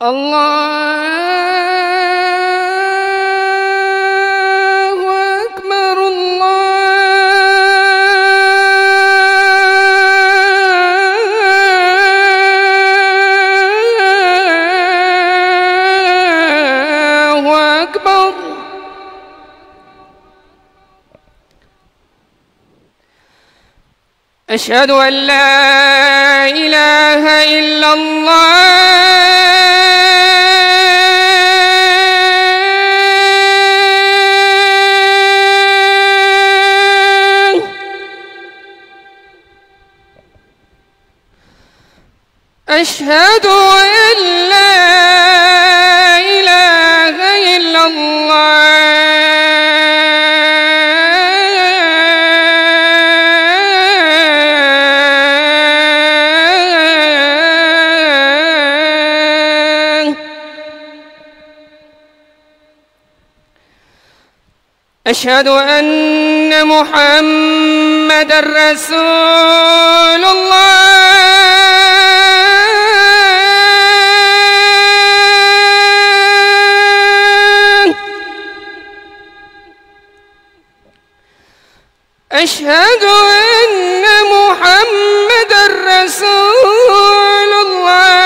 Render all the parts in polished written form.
الله أكبر الله أكبر. أشهد أن لا إله إلا الله. أشهد أن لا إله إلا الله. أشهد أن محمدًا رسول الله. أشهد أن محمدًا رسول الله.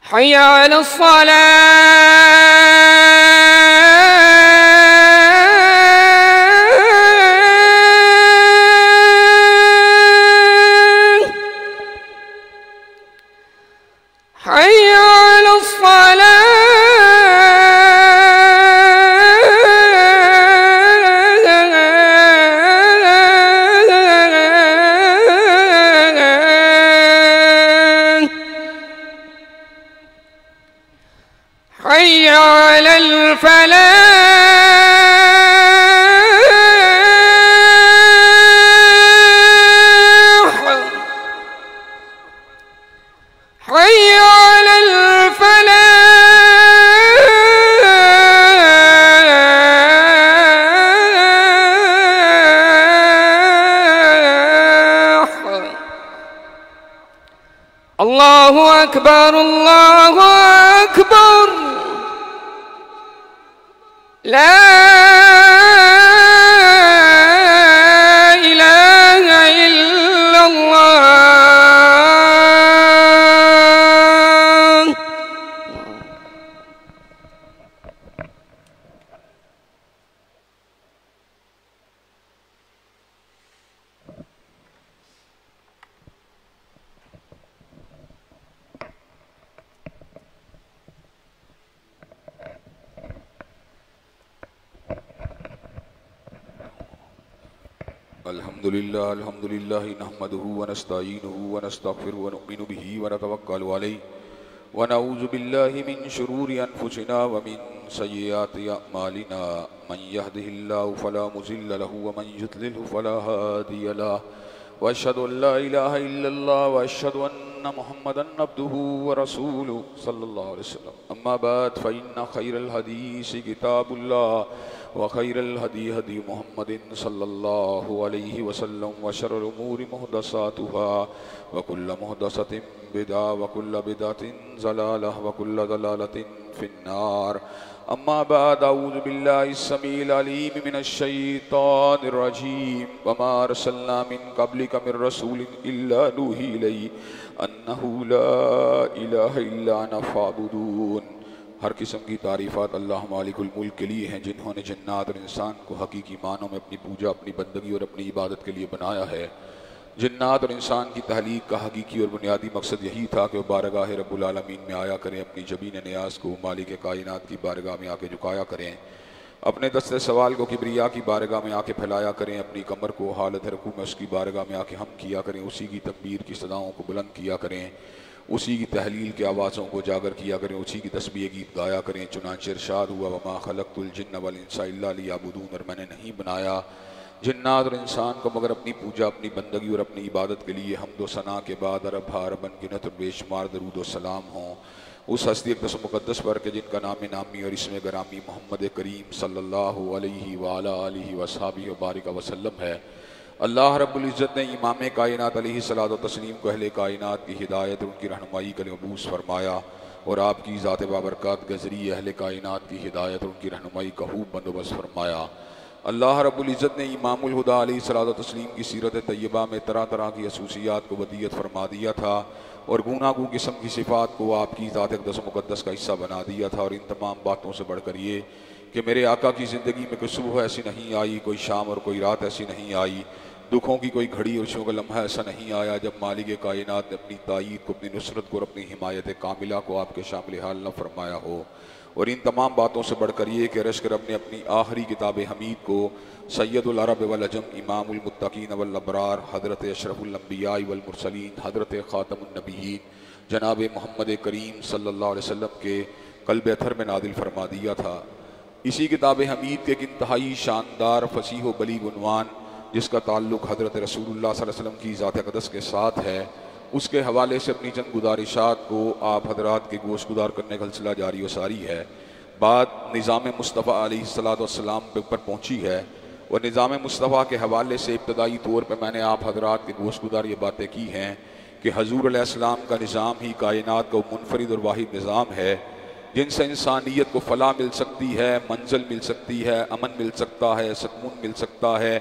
حي على الصلاة. حي على الصلاة. حي على الفلاح. حي على الفلاح. الله أكبر الله أكبر. لا إله إلا الله. الحمد لله نحمده ونستعينه ونستغفره ونؤمن به ونتوكل عليه ونعوذ بالله من شرور أنفسنا ومن سيئات أعمالنا من يهده الله فلا مضل له ومن يضلل فلا هادي له وأشهد أن لا إله إلا الله وأشهد أن محمدا عبده ورسوله صلى الله عليه وسلم. أما بعد فإن خير الحديث كتاب الله وخير الهدي هدي محمد صلى الله عليه وسلم وشر الأمور محدثاتها وكل محدثة بدعة وكل بدعة ضلالة وكل ضلالة في النار. أما بعد أعوذ بالله السميع العليم من الشيطان الرجيم. وما أرسلنا من قبلك من رسول إلا نوحي إليه أنه لا إله إلا أنا فاعبدون. ہر قسم کی تعریفات اللہ مالک الملک کے لیے ہیں جنہوں نے جنات اور انسان کو حقیقی معنوں میں اپنی پوجا، اپنی بندگی اور اپنی عبادت کے لیے بنایا ہے. جنات اور انسان کی تخلیق کا حقیقی اور بنیادی مقصد یہی تھا کہ وہ بارگاہ رب العالمین میں آیا کریں، اپنی جبین نیاز کو مالک کائنات کی بارگاہ میں آ کے جھکایا کریں، اپنے دست سوال کو کبریا کی بارگاہ میں آ کے پھیلایا کریں، اپنی کمر کو حالت رکوع میں اس کی بارگاہ میں آ کے ہم کیا کریں، اسی کی تکبیر کی صداؤں کو بلند کیا کریں، اسی کی تحلیل کے آوازوں کو اجاگر کیا کریں، اسی کی تسبیح گیت گایا کریں. چنانچہ ارشاد ہوا وما خلقت الجن والانس الا لیعبدون، اور میں نے نہیں بنایا جنات اور انسان کو مگر اپنی پوجا، اپنی بندگی اور اپنی عبادت کے لیے. حمد و ثنا کے بعد ارب ہار بن گنت اور بے شمار درود و سلام ہوں اس ہستی اقدس و مقدس پر کہ جن کا نام نامی اور اسم گرامی محمد کریم صلی اللہ علیہ وآلہ آلہ وصحبہ وبارک وسلم ہے۔ اللہ رب العزت نے امام کائنات علیہ الصلوۃ والتسلیم کو اہل کائنات کی ہدایت اور ان کی رہنمائی کے لیے مبعوث فرمایا، اور آپ کی ذات بابرکات کے ذریعے اہل کائنات کی ہدایت اور ان کی رہنمائی کا خوب بندوبست فرمایا۔ اللہ رب العزت نے امام الہدیٰ علیہ الصلوۃ والتسلیم کی سیرت طیبہ میں طرح طرح کی خصوصیات کو ودیت فرما دیا تھا، اور گوناگوں قسم کی صفات کو آپ کی ذات اقدس و مقدس کا حصہ بنا دیا تھا، اور ان تمام باتوں سے بڑھ کر یہ کہ میرے آقا کی زندگی میں کوئی صبح ایسی نہیں آئی، کوئی شام اور کوئی رات ایسی نہیں آئی، دکھوں کی کوئی گھڑی اور خوشیوں کا لمحہ ایسا نہیں آیا جب مالک کائنات نے اپنی تائید کو، اپنی نصرت کو اور اپنی حمایت کاملہ کو آپ کے شامل حال نہ فرمایا ہو۔ اور ان تمام باتوں سے بڑھ کر یہ کہ عرش کے رب نے اپنی آخری کتاب حمید کو سید العرب والعجم امام المتقین والابرار حضرت اشرف الانبیاء والمرسلین حضرت خاتم النبیین جناب محمد کریم صلی اللہ علیہ وسلم کے قلب اطہر میں نازل فرما دیا تھا۔ اسی کتاب حمید کے ایک انتہائی شاندار فصیح و بلیغ عنوان جس کا تعلق حضرت رسول اللہ صلی اللہ علیہ وسلم کی ذات اقدس کے ساتھ ہے، اس کے حوالے سے اپنی چند گزارشات کو آپ حضرات کے گوش گزار کرنے کا سلسلہ جاری و ساری ہے۔ بات نظام مصطفیٰ علیہ السلام پر پہنچی ہے، اور نظام مصطفیٰ کے حوالے سے ابتدائی طور پہ میں نے آپ حضرات کے گوش گزار یہ باتیں کی ہیں کہ حضور علیہ السلام کا نظام ہی کائنات کا منفرد اور واحد نظام ہے جن سے انسانیت کو فلاح مل سکتی ہے، منزل مل سکتی ہے، امن مل سکتا ہے، سکون مل سکتا ہے،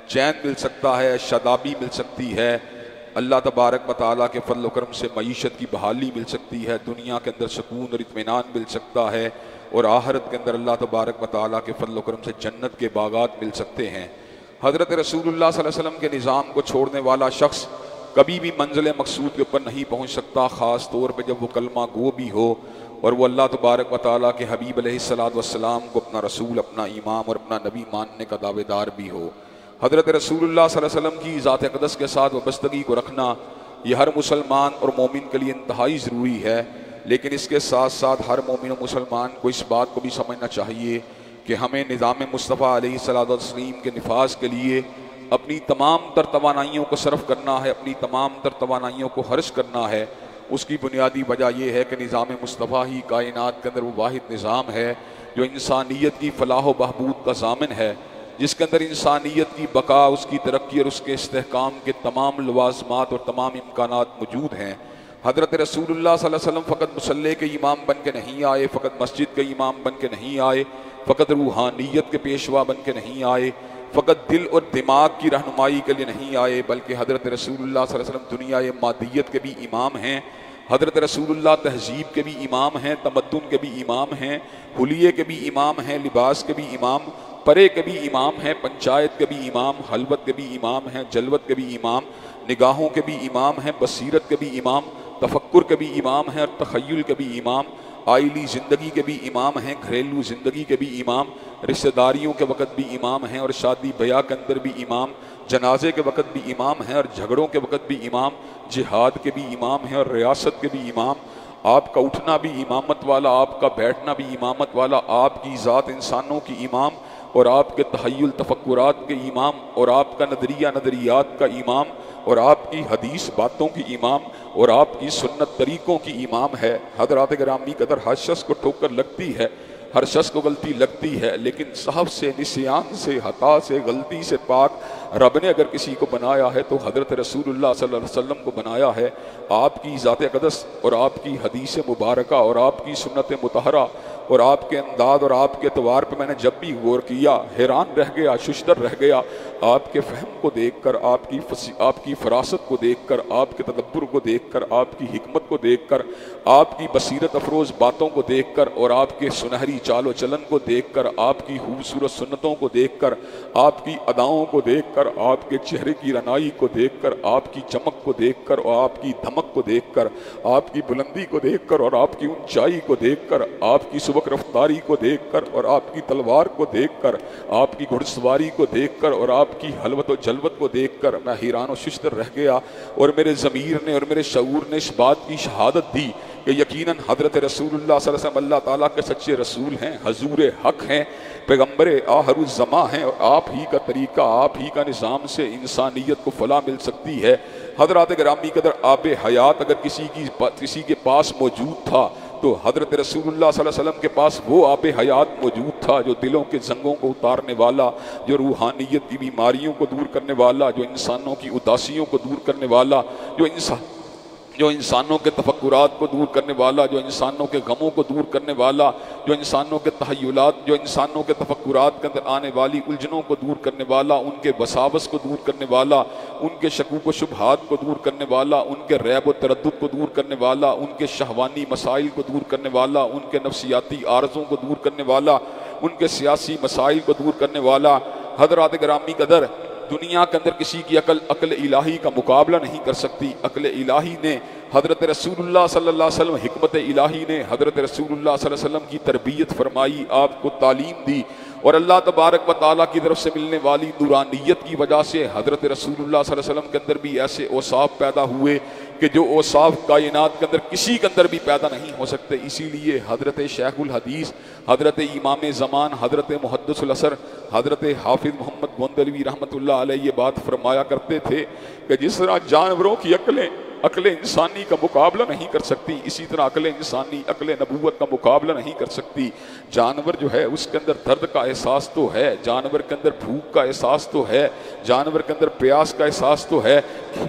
چین مل سکتا ہے، شادابی مل سکتی ہے، اللہ تبارک و تعالیٰ کے فضل و کرم سے معیشت کی بحالی مل سکتی ہے، دنیا کے اندر سکون اور اطمینان مل سکتا ہے، اور آخرت کے اندر اللہ تبارک و تعالیٰ کے فضل و کرم سے جنت کے باغات مل سکتے ہیں۔ حضرت رسول اللہ صلی اللہ علیہ وسلم کے نظام کو چھوڑنے والا شخص کبھی بھی منزل مقصود کے اوپر نہیں پہنچ سکتا، خاص طور پہ جب وہ کلمہ گو بھی ہو اور وہ اللہ تبارک و تعالیٰ کے حبیب علیہ السلام کو اپنا رسول، اپنا امام اور اپنا نبی ماننے کا دعوے دار بھی ہو۔ حضرت رسول اللہ صلی اللہ علیہ وسلم کی ذات اقدس کے ساتھ وابستگی کو رکھنا یہ ہر مسلمان اور مومن کے لیے انتہائی ضروری ہے، لیکن اس کے ساتھ ساتھ ہر مومن و مسلمان کو اس بات کو بھی سمجھنا چاہیے کہ ہمیں نظام مصطفیٰ علیہ السلام کے نفاذ کے لیے اپنی تمام تر توانائیوں کو صرف کرنا ہے، اپنی تمام تر توانائیوں کو خرچ کرنا ہے۔ اس کی بنیادی وجہ یہ ہے کہ نظام مصطفیٰ ہی کائنات کے اندر وہ واحد نظام ہے جو انسانیت کی فلاح و بہبود کا ضامن ہے، جس کے اندر انسانیت کی بقا، اس کی ترقی اور اس کے استحکام کے تمام لوازمات اور تمام امکانات موجود ہیں۔ حضرت رسول اللہ صلی اللہ علیہ وسلم فقط مصلی کے امام بن کے نہیں آئے، فقط مسجد کے امام بن کے نہیں آئے، فقط روحانیت کے پیشوا بن کے نہیں آئے، فقط دل اور دماغ کی رہنمائی کے لیے نہیں آئے، بلکہ حضرت رسول اللہ صلی اللہ علیہ وسلم دنیا مادیت کے بھی امام ہیں۔ حضرت رسول اللہ تہذیب کے بھی امام ہیں، تمدن کے بھی امام ہیں، حلیے کے بھی امام ہیں، لباس کے بھی امام، پرے کے بھی امام ہیں، پنچایت کے بھی امام، حلوت کے بھی امام ہیں، جلوت کے بھی امام، نگاہوں کے بھی امام ہیں، بصیرت کے بھی امام، تفکر کے بھی امام ہیں، اور تخیل کے بھی امام، آئلی زندگی کے بھی امام ہیں، گھریلو زندگی کے بھی امام، رشتہ داریوں کے وقت بھی امام ہیں، اور شادی بیاہ کے اندر بھی امام، جنازے کے وقت بھی امام ہیں، اور جھگڑوں کے وقت بھی امام، جہاد کے بھی امام ہیں، اور ریاست کے بھی امام۔ آپ کا اٹھنا بھی امامت والا، آپ کا بیٹھنا بھی امامت والا، آپ کی ذات انسانوں کی امام، اور آپ کے تخیل تفکرات کے امام، اور آپ کا نظریہ نظریات کا امام، اور آپ کی حدیث باتوں کی امام، اور آپ کی سنت طریقوں کی امام ہے۔ حضرات گرامی قدر ہر شخص کو ٹھوکر لگتی ہے، ہر شخص کو غلطی لگتی ہے، لیکن صحف سے، نسیان سے، خطا سے، غلطی سے پاک رب نے اگر کسی کو بنایا ہے تو حضرت رسول اللہ صلی اللہ علیہ وسلم کو بنایا ہے۔ آپ کی ذات اقدس اور آپ کی حدیث مبارکہ اور آپ کی سنت مطہرہ اور آپ کے انداز اور آپ کے اعتبار پہ میں نے جب بھی غور کیا حیران رہ گیا، ششدر رہ گیا، آپ کے فہم کو دیکھ کر، آپ کی فراست کو دیکھ کر، آپ کے تدبر کو دیکھ کر، آپ کی حکمت کو دیکھ کر، آپ کی بصیرت افروز باتوں کو دیکھ کر، اور آپ کے سنہری چال و چلن کو دیکھ کر، آپ کی خوبصورت سنتوں کو دیکھ کر، آپ کی اداؤں کو دیکھ کر، آپ کے چہرے کی رنائی کو دیکھ کر، آپ کی چمک کو دیکھ کر، اور آپ کی دھمک کو دیکھ کر، آپ کی بلندی کو دیکھ کر، اور آپ کی اونچائی کو دیکھ کر، آپ کی سبک رفتاری کو دیکھ کر، اور آپ کی تلوار کو دیکھ کر، آپ کی گھڑ سواری کو دیکھ کر، اور آپ کی حلوت و جلوت کو دیکھ کر میں حیران و ششدر رہ گیا، اور میرے ضمیر نے اور میرے شعور نے اس بات کی شہادت دی کہ یقیناً حضرت رسول اللہ صلی اللہ علیہ وسلم اللہ تعالیٰ کے سچے رسول ہیں، حضور حق ہیں، پیغمبر آخر الزماں ہیں، اور آپ ہی کا طریقہ، آپ ہی کا نظام سے انسانیت کو فلاح مل سکتی ہے۔ حضرات گرامی قدر آب حیات اگر کسی کے پاس موجود تھا تو حضرت رسول اللہ صلی اللہ علیہ وسلم کے پاس وہ آب حیات موجود تھا جو دلوں کے زنگوں کو اتارنے والا، جو روحانیت کی بیماریوں کو دور کرنے والا، جو انسانوں کی اداسیوں کو دور کرنے والا، جو انسانوں کے تفکرات کو دور کرنے والا، جو انسانوں کے غموں کو دور کرنے والا، جو انسانوں کے تخیلات، جو انسانوں کے تفکرات کے اندر آنے والی الجھنوں کو دور کرنے والا، ان کے وساوس کو دور کرنے والا، ان کے شکوک و شبہات کو دور کرنے والا، ان کے ریب و تردد کو دور کرنے والا، ان کے شہوانی مسائل کو دور کرنے والا، ان کے نفسیاتی عارضوں کو دور کرنے والا، ان کے سیاسی مسائل کو دور کرنے والا۔ حضرات گرامی قدر، دنیا کے اندر کسی کی عقل الہی کا مقابلہ نہیں کر سکتی۔ عقل الہی نے حضرت رسول اللہ صلی اللہ علیہ وسلم، حکمت الہی نے حضرت رسول اللہ صلی اللہ علیہ وسلم کی تربیت فرمائی، آپ کو تعلیم دی، اور اللہ تبارک و تعالیٰ کی طرف سے ملنے والی نورانیت کی وجہ سے حضرت رسول اللہ صلی اللہ علیہ وسلم کے اندر بھی ایسے اوصاف پیدا ہوئے کہ جو اوصاف کائنات کے اندر کسی کے اندر بھی پیدا نہیں ہو سکتے۔ اسی لیے حضرت شیخ الحدیث، حضرت امام زمان، حضرت محدث العصر، حضرت حافظ محمد گوندلوی رحمۃ اللہ علیہ یہ بات فرمایا کرتے تھے کہ جس طرح جانوروں کی عقل انسانی کا مقابلہ نہیں کر سکتی، اسی طرح عقل انسانی عقل نبوت کا مقابلہ نہیں کر سکتی۔ جانور جو ہے اس کے اندر درد کا احساس تو ہے، جانور کے اندر بھوک کا احساس تو ہے، جانور کے اندر پیاس کا احساس تو ہے،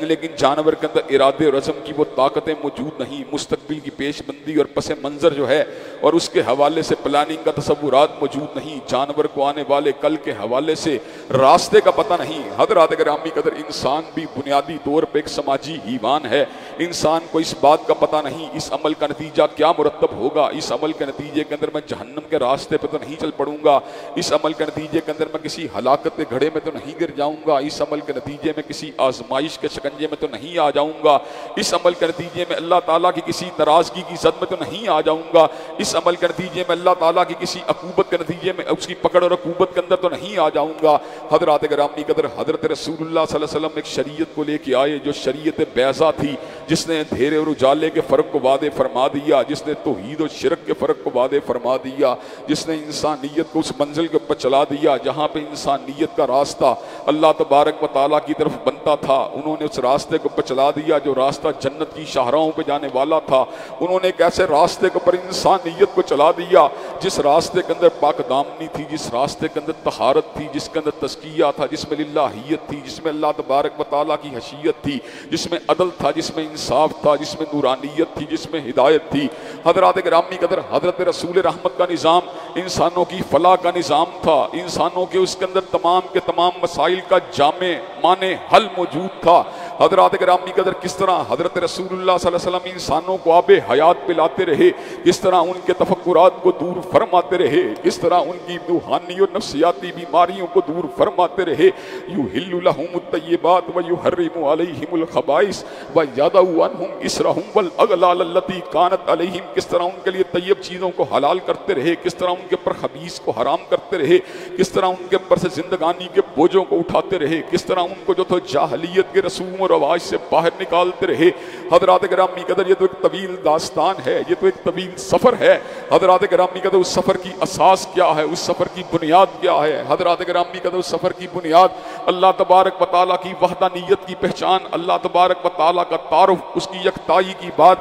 لیکن جانور کے اندر ارادے اور عزم کی وہ طاقتیں موجود نہیں، مستقبل کی پیش بندی اور پس منظر جو ہے اور اس کے حوالے سے پلاننگ کا تصورات موجود نہیں، جانور کو آنے والے کل کے حوالے سے راستے کا پتہ نہیں۔ حضرات گرامی قدر، انسان بھی بنیادی طور پہ ایک سماجی حیوان ہے، انسان کو اس بات کا پتہ نہیں اس عمل کا نتیجہ کیا مرتب ہوگا، اس عمل کے نتیجے کے اندر میں جہنم کے راستے پہ تو نہیں چل پڑوں گا، اس عمل کے نتیجے کے اندر میں کسی ہلاکت کے گھڑے میں تو نہیں گر جاؤں گا، اس عمل کے نتیجے میں کسی آزمائش کے شکنجے میں تو نہیں آ جاؤں گا، اس عمل کے نتیجے میں اللہ تعالیٰ کی کسی ناراضگی کی زد میں تو نہیں آ جاؤں گا، اس عمل کے نتیجے میں اللہ تعالیٰ کی کسی عقوبت کے نتیجے میں اس کی پکڑ اور عقوبت کے اندر تو نہیں آ جاؤں گا۔ حضرات گرامی قدر، حضرت رسول اللہ صلی اللہ علیہ وسلم ایک شریعت کو لے کے آئے جو شریعت بیضا تھی، جس نے اندھیرے اور اجالے کے فرق کو واضح فرما دیا، جس نے توحید اور شرک کے فرق کو واضح فرما دیا، جس نے انسانیت کو اس منزل کے اوپر چلا دیا جہاں پہ انسانیت کا راستہ اللہ تبارک و تعالیٰ کی طرف بنتا تھا۔ انہوں نے اس راستے کو اوپر چلا دیا جو راستہ جنت کی شاہراہوں پہ جانے والا تھا۔ انہوں نے ایک ایسے راستے کے اوپر انسانیت کو چلا دیا جس راستے کے اندر پاک دامنی تھی، جس راستے کے اندر طہارت تھی، جس کے اندر تزکیہ تھا، جس میں للہیت تھی، جس میں اللہ تبارک و تعالیٰ کی حیثیت تھی، جس میں عدل تھا، جس میں انصاف تھا، جس میں نورانیت تھی، جس میں ہدایت تھی۔ حضرات گرامی قدر، حضرت رسول رحمت کا نظام انسانوں کی فلاح کا نظام تھا، انسانوں کے اس کے اندر تمام کے تمام مسائل کا جامع معنی حل موجود تھا۔ حضرات گرامی قدر، کس طرح حضرت رسول اللہ صلی اللہ علیہ وسلم انسانوں کو آب حیات پلاتے رہے، کس طرح ان کے تفکرات کو دور فرماتے رہے، کس طرح ان کی روحانی اور نفسیاتی بیماریوں کو دور فرماتے رہے۔ یحل لهم الطیبات ویحرم علیہم الخبائث ویضع عنہم اسرہم والاغلال التی کانت علیہم، کس طرح ان کے لیے طیب چیزوں کو حلال کرتے رہے، کس طرح ان کے اوپر خبیث کو حرام کرتے رہے، کس طرح ان کے اوپر سے زندگانی کے بوجھوں کو اٹھاتے رہے، کس طرح ان کو جو تو جاہلیت کے رسوم و رواج سے باہر نکالتے رہے۔ حضرات گرامی قدر، یہ تو ایک طویل داستان ہے، یہ تو ایک طویل سفر ہے۔ حضرات گرامی قدر، اس سفر کی اساس کیا ہے، اس سفر کی بنیاد کیا ہے؟ حضرات گرامی قدر، اس سفر کی بنیاد اللہ تبارک و تعالیٰ کی وحدانیت کی پہچان، اللہ تبارک و تعالیٰ کا تعارف، اس کی یکتائی کی بات،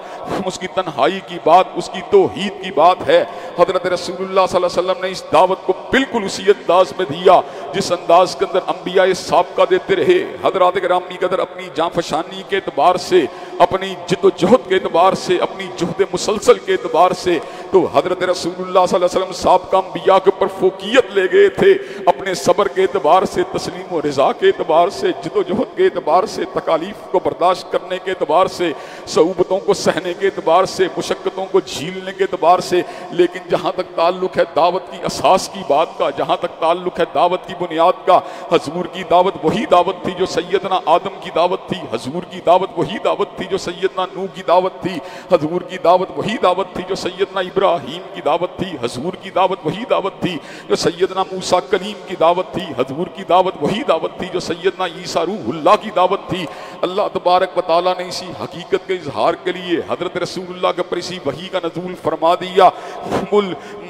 اس کی تنہائی کی بات، اس کی توحید کی بات ہے۔ حضرت رسول اللہ صلی اللہ علیہ وسلم نے اس دعوت کو بالکل اسی انداز میں دیا جس انداز کے اندر انبیاء سابقہ دیتے رہے۔ حضرات گرامی قدر، اپنی جانفشانی کے اعتبار سے، اپنی جد و جہد کے اعتبار سے، اپنی جہد مسلسل کے اعتبار سے تو حضرت رسول اللہ صلی اللہ علیہ وسلم سابقہ انبیاء کے اوپر فوقیت لے گئے تھے، اپنے صبر کے اعتبار سے، تسلیم و رضا کے اعتبار سے، جد و جہد کے اعتبار سے، تکالیف کو برداشت کرنے کے اعتبار سے، صعوبتوں کو سہنے کے اعتبار سے، مشقتوں کو جھیلنے کے اعتبار سے۔ لیکن جہاں تک تعلق ہے دعوت کی اساس کی بات کا، جہاں تک تعلق ہے دعوت کی بنیاد کا، حضور کی دعوت وہی دعوت تھی جو سیدنا آدم کی دعوت تھی، حضور کی دعوت وہی دعوت تھی جو سیدنا نوح کی دعوت تھی، حضور کی دعوت وہی دعوت تھی جو سیدنا ابراہیم کی دعوت تھی، حضور کی دعوت وہی دعوت تھی جو سیدنا موسیٰ کلیم کی دعوت تھی، حضور کی دعوت وہی دعوت تھی جو سیدنا عیسیٰ روح اللہ کی دعوت تھی۔ اللہ تبارک و تعالیٰ نے اسی حقیقت کے اظہار کے لیے حضرت رسول اللہ کے پر اسی وحی کا نزول فرما دیا۔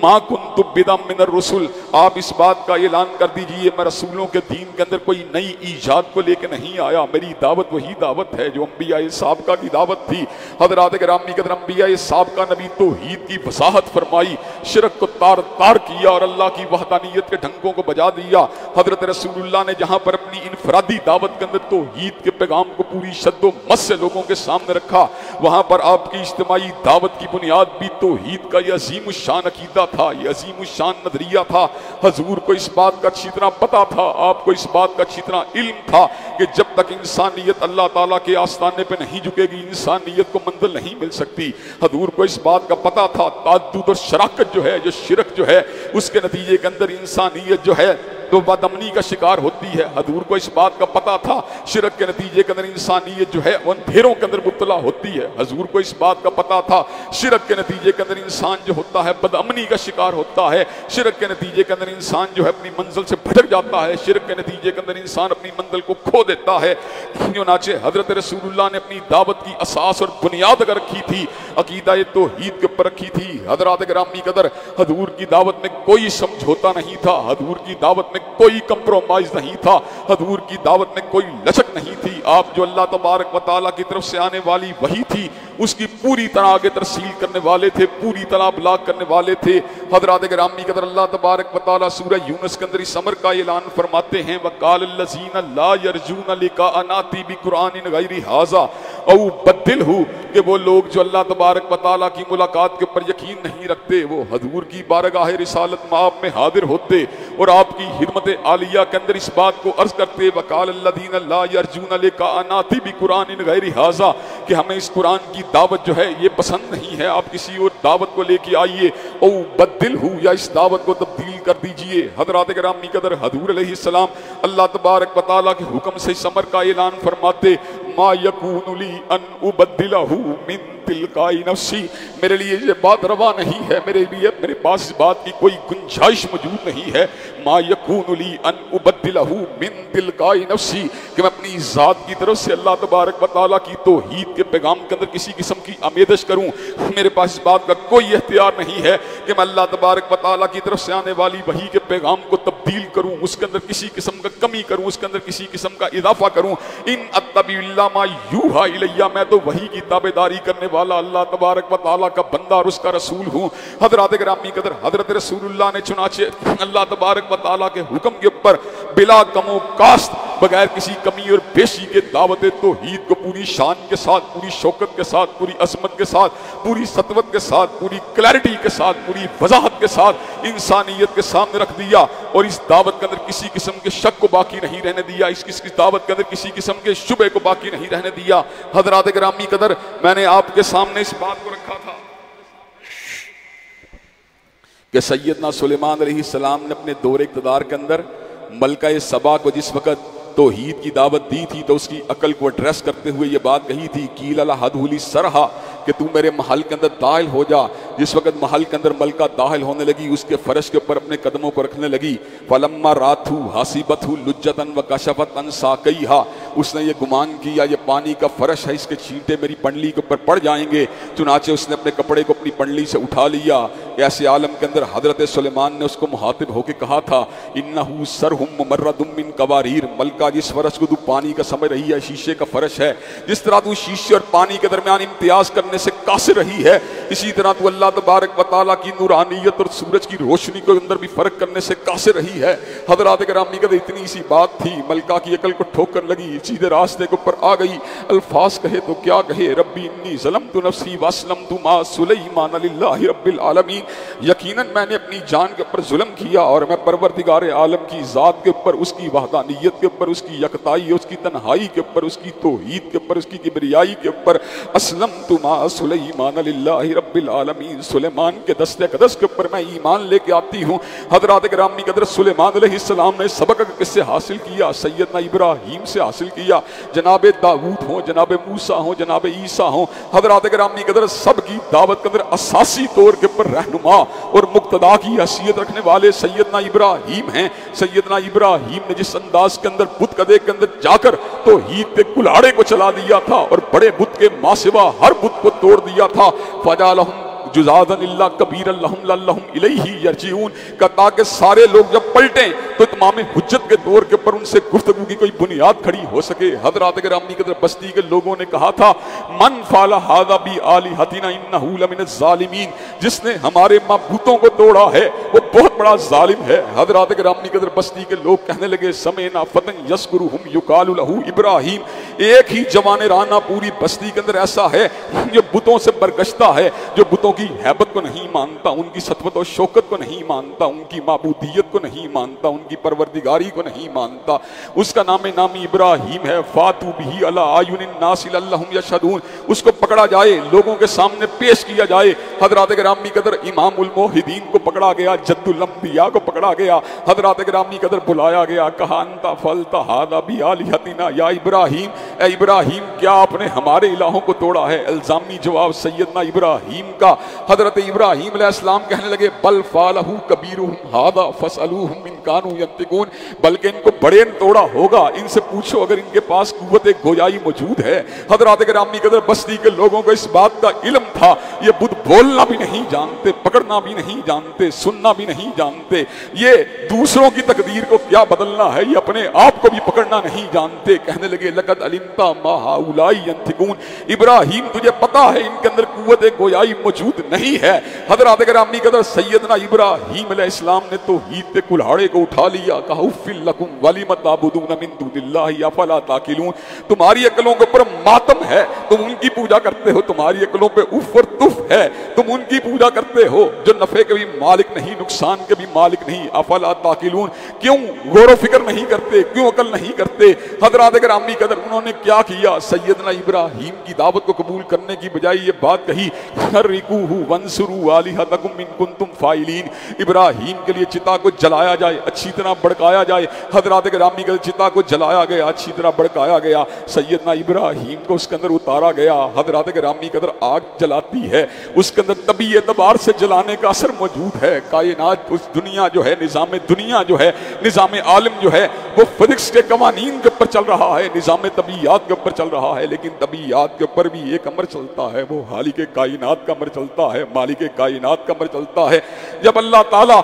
ما کنت بدعا من الرسل، آپ اس بات کا اعلان کر دیجئے میں رسولوں کے دین کے اندر کوئی نئی ایجاد کو لے کے نہیں آیا، میری دعوت وہی دعوت ہے جو انبیاء سابقہ کی دعوت تھی۔ حضرات گرامی قدر انبیاء سابقہ نبی توحید کی وضاحت فرمائی، شرک کو تار تار کیا اور اللہ کی وحدانیت کے ڈھنگوں کو بجا دیا۔ حضرت رسول اللہ نے جہاں پر اپنی انفرادی دعوت کے اندر توحید کے پیغام کو پوری شد و مس سے لوگوں کے سامنے رکھا، وہاں پر آپ کی اجتماعی دعوت کی بنیاد بھی توحید کا یہ عظیم الشان عقیدہ تھا، یہ عظیم الشان نظریہ تھا۔ حضور کو اس بات کا اچھی طرح پتا تھا، آپ کو اس بات کا اچھی طرح علم تھا کہ جب تک انسانیت اللہ تعالیٰ کے آستانے پہ نہیں جھکے گی انسانیت کو منزل نہیں مل سکتی۔ حضور کو اس بات کا پتا تھا تعدد اور شراکت جو ہے، جو شرک جو ہے، اس کے نتیجے کے اندر انسانیت جو ہے تو بدامنی کا شکار ہوتی ہے۔ حضور کو اس بات کا پتا تھا شرک کے نتیجے کے اندر انسانیت جو ہے وہ اندھیروں کے اندر مبتلا ہوتی ہے۔ حضور کو اس بات کا پتا تھا شرک کے نتیجے کے اندر انسان جو ہوتا ہے بدامنی کا شکار ہوتا ہے، شرک کے نتیجے کے اندر انسان جو ہے اپنی منزل سے بھٹک جاتا ہے، شرک کے نتیجے کے اندر انسان اپنی منزل کو کھو دیتا ہے۔ چنانچہ حضرت رسول اللہ نے اپنی دعوت کی اساس اور بنیاد اگر رکھی تھی عقیدہ توحید کے اوپر رکھی تھی۔ حضرات گرامی قدر حضور کی دعوت میں کوئی سمجھوتا نہیں تھا، حضور کی دعوت میں کوئی کمپرومائز نہیں تھا، حضور کی دعوت میں کوئی لچک نہیں تھی۔ آپ جو اللہ تبارک و تعالیٰ کی طرف سے آنے والی وحی تھی اس کی پوری طرح آگے ترسیل کرنے والے تھے، پوری طرح ابلاغ کرنے والے تھے۔ حضرات گرامی قدر اللہ تبارک و تعالیٰ سورہ یونس کے اندر اس امر کا اعلان فرماتے ہیں وَقَالَ الَّذِينَ لَا يَرْجُونَ لِقَاءَنَا نَأْتِ بِقُرْآنٍ غَيْرِ هَٰذَا أَوْ بَدِّلْهُ، کہ وہ لوگ جو اللہ تبارک و تعالیٰ کی ملاقات کے اوپر یقین نہیں رکھتے وہ حضور کی بارگاہ رسالت مآب میں حاضر ہوتے اور آپ کی خدمت عالیہ کے اندر اس بات کو عرض کرتے وَقَالَ الَّذِينَ لَا يَرْجُونَ لِقَاءَنَا نَأْتِ بِقُرْآنٍ غَيْرِ هَٰذَا، کہ ہمیں اس قرآن کی دعوت جو ہے یہ پسند نہیں ہے، آپ کسی اور دعوت کو لے کے آئیے، او بدلہ، یا اس دعوت کو تبدیل کر دیجئے۔ حضرات گرامی قدر حضور علیہ السلام اللہ تبارک و تعالیٰ کے حکم سے اس امر کا اعلان فرماتے ما یکون لی ان ابدلہ من تلقائی نفسی، میرے لیے یہ بات روا نہیں ہے، میرے پاس اس بات کی کوئی گنجائش موجود نہیں ہے، ما یکون لی ان ابدلہ من تلقائی نفسی، کہ میں اپنی ذات کی طرف سے اللہ تبارک و تعالیٰ کی توحید کے پیغام کے اندر کسی قسم کی آمیزش کروں، میرے پاس اس بات کا کوئی اختیار نہیں ہے کہ میں اللہ تبارک و تعالیٰ کی طرف سے آنے والی وحی کے پیغام کو تبدیل کروں، اس کے اندر کسی قسم کا کمی کروں، اس کے اندر کسی قسم کا اضافہ کروں۔ ان اتبع الا ما یوحی الی، میں تو وحی کی تابعداری کرنے والا اللہ تبارک و تعالیٰ کا بندہ اور اس کا رسول ہوں۔ حضرات گرامی قدر حضرت رسول اللہ نے چنانچہ اللہ تبارک و تعالیٰ کے حکم کے اوپر بلا کم و کاست، بغیر کسی کمی اور بیشی کے دعوت توحید کو پوری شان کے ساتھ، پوری شوکت کے ساتھ، پوری عظمت کے ساتھ، پوری سطوت کے ساتھ، پوری کلیرٹی کے ساتھ، پوری وضاحت کے ساتھ انسانیت کے سامنے رکھ دیا، اور اس دعوت کے اندر کسی قسم کے شک کو باقی نہیں رہنے دیا، اس دعوت کے اندر کسی قسم کے شبہ کو باقی نہیں رہنے دیا۔ حضرات گرامی قدر میں نے آپ کے سامنے اس بات کو رکھا تھا کہ سیدنا سلیمان علیہ السلام نے اپنے دور اقتدار کے اندر ملکہ سبا کو جس وقت توحید کی دعوت دی تھی تو اس کی عقل کو ایڈریس کرتے ہوئے یہ بات کہی تھی قیل لہدہ لی سرہا، کہ تو میرے محل کے اندر داخل ہو جا۔ جس وقت محل کے اندر ملکہ داخل ہونے لگی اس کے فرش کے اوپر اپنے قدموں کو رکھنے لگی، فلما راتھو حاسبتھو لجتن وکشفت عن ساقیہا، اس نے یہ گمان کیا یہ پانی کا فرش ہے، اس کے چھینٹے میری پنڈلی کے اوپر پڑ جائیں گے، چنانچہ اس نے اپنے کپڑے کو اپنی پنڈلی سے اٹھا لیا۔ ایسے عالم کے اندر حضرت سلیمان نے اس کو مخاطب ہو کے کہا تھا انہو سرہم ممرد من قواریر، ملکہ جس فرش کو تو پانی کا سمجھ رہی ہے شیشے کا فرش ہے، جس طرح تو شیشے اور پانی کے درمیان امتیاز کرنے سے قاصر رہی ہے، اسی طرح تو اللہ تبارک و تعالیٰ کی نورانیت اور سورج کی روشنی کے اندر بھی فرق کرنے سے قاصر رہی ہے۔ حضرات گرامی قدر اتنی سی بات تھی، ملکہ کی عقل کو ٹھوکر لگی، سیدھے راستے کے اوپر آ گئی، الفاظ کہے تو کیا کہے، ربی انی ظلمت نفسی واسلمت مع سلیمان للہ رب العالمین، یقیناً میں نے اپنی جان کے اوپر ظلم کیا اور میں پروردگار عالم کی ذات کے اوپر، اس کی وحدانیت کے اوپر، اس کی یکتائی، اس کی تنہائی کے اوپر، اس کی توحید کے اوپر، اس کی کبریائی کے اوپر اسلمت مع سلیمان للہ رب العالمین، سلیمان کے دست اقدس کے اوپر میں ایمان لے کے آتی ہوں۔ حضرات گرامی قدر سلیمان علیہ السلام نے سبق کس سے حاصل کیا؟ سیدنا ابراہیم سے حاصل کیا، جناب داؤد ہوں، جناب موسیٰ ہوں، جناب عیسیٰ ہوں، حضرات گرامی قدر سب کی دعوت کے اندر اساسی طور کے اوپر رہنما اور مقتدا کی حیثیت رکھنے والے سیدنا ابراہیم ہیں۔ سیدنا ابراہیم نے جس انداز کے اندر بت کدے کے اندر جا کر توحید کے کلاڑے کو چلا دیا تھا اور بڑے بت کے ماں سوا ہر بت کو توڑ دیا تھا، فجعلہم جزازن الا کبیرا لہم لعلہم الیہ یرجعون کہ تاکہ سارے لوگ جب پلٹیں تو اتمام حجت کے دور کے پر ان سے گفتگو کی کوئی بنیاد کھڑی ہو سکے۔ حضرات گرامی قدر بستی کے لوگوں نے کہا تھا من فعل ھذا بآلہتنا انہ لمن الظالمین، جس نے ہمارے معبودوں کو توڑا ہے وہ بہت بڑا ظالم ہے۔ حضرات گرامی قدر بستی کے لوگ کہنے لگے سمعنا فتى یذکرہم یقال لہ ابراہیم، ایک ہی جوان رانا پوری بستی کے اندر ایسا ہے جو بتوں سے برگشتہ ہے، جو بتوں کی ہیبت کو نہیں مانتا، ان کی سطوت و شوکت کو نہیں مانتا، ان کی معبودیت کو نہیں مانتا، ان کی پروردگاری کو نہیں مانتا، اس کا نام نامی ابراہیم ہے۔ فاتو بہ علی اعین الناس لعلہم یشہدون، اس کو پکڑا جائے، لوگوں کے سامنے پیش کیا جائے۔ حضرات گرامی قدر امام الموحدین کو پکڑا گیا، جد الانبیاء کو پکڑا گیا، حضرات گرامی قدر بلایا گیا، کہا انت فعلت ھذا بآلہتنا یا ابراہیم، اے ابراہیم کیا آپ نے ہمارے الہوں کو توڑا ہے؟ الزامی جواب سیدنا ابراہیم کا۔ حضرت ابراہیم علیہ السلام کہنے لگے بل فعلہ کبیرہم ھذا فاسألوہم ان کانوا ینطقون، بلکہ ان کو بڑے نے توڑا ہوگا، ان سے پوچھو اگر ان کے پاس قوت گویائی موجود ہے۔ حضرات گرامی قدر بستی کے لوگوں کو اس بات کا علم تھا یہ بدھ بولنا بھی نہیں جانتے، پکڑنا بھی نہیں جانتے، سننا بھی نہیں جانتے، یہ دوسروں کی تقدیر کو کیا بدلنا ہے، یہ اپنے آپ کو بھی پکڑنا نہیں جانتے۔ کہنے لگے لقد علمت ما ہؤلاء ینطقون، ابراہیم تجھے پتا ہے ان کے اندر قوت گویائی موجود نہیں ہے۔ حضرات گرامی قدر سیدنا ابراہیم علیہ السلام نے توحید کے کلہاڑے کو اٹھا لیا، کہا اف لکم ولم تعبدون من دون اللہ افلا تعقلون، تمہاری عقلوں کے اوپر ماتم ہے، تم ان کی پوجا کرتے ہو، تمہاری عقلوں پہ اف اور تف ہے، تم ان کی پوجا کرتے ہو جو نفع کے بھی مالک نہیں، نقصان کے بھی مالک نہیں۔ افلا تعقلون، کیوں غور و فکر نہیں کرتے، کیوں عقل نہیں کرتے؟ حضرات گرامی قدر انہوں نے کیا کیا؟ سیدنا ابراہیم کی دعوت کو قبول کرنے کی بجائے یہ بات کہی حرقوہ وانصروا آلہتکم ان کنتم فاعلین، ابراہیم کے لیے چتا کو جلایا جائے، اچھی طرح بڑکایا جائے۔ حضرات گرامی قدر چتا کو جلایا گیا، اچھی طرح بڑکایا گیا، سیدنا ابراہیم کو اس کے اندر اتارا گیا۔ حضرات گرامی قدر آگ جلاتی ہے، اس کے اندر طبی اعتبار سے جلانے کا اثر موجود ہے۔ کائنات اس دنیا جو ہے، نظام دنیا جو ہے، نظام عالم جو ہے وہ فزکس کے قوانین کے اوپر چل رہا ہے، نظام طبیعیات کے اوپر چل رہا ہے، لیکن طبیعیات کے اوپر بھی ایک امر چلتا ہے، وہ خالق کائنات کا امر چلتا ہے، مالک کائنات کا امر چلتا ہے۔ جب اللہ تعالیٰ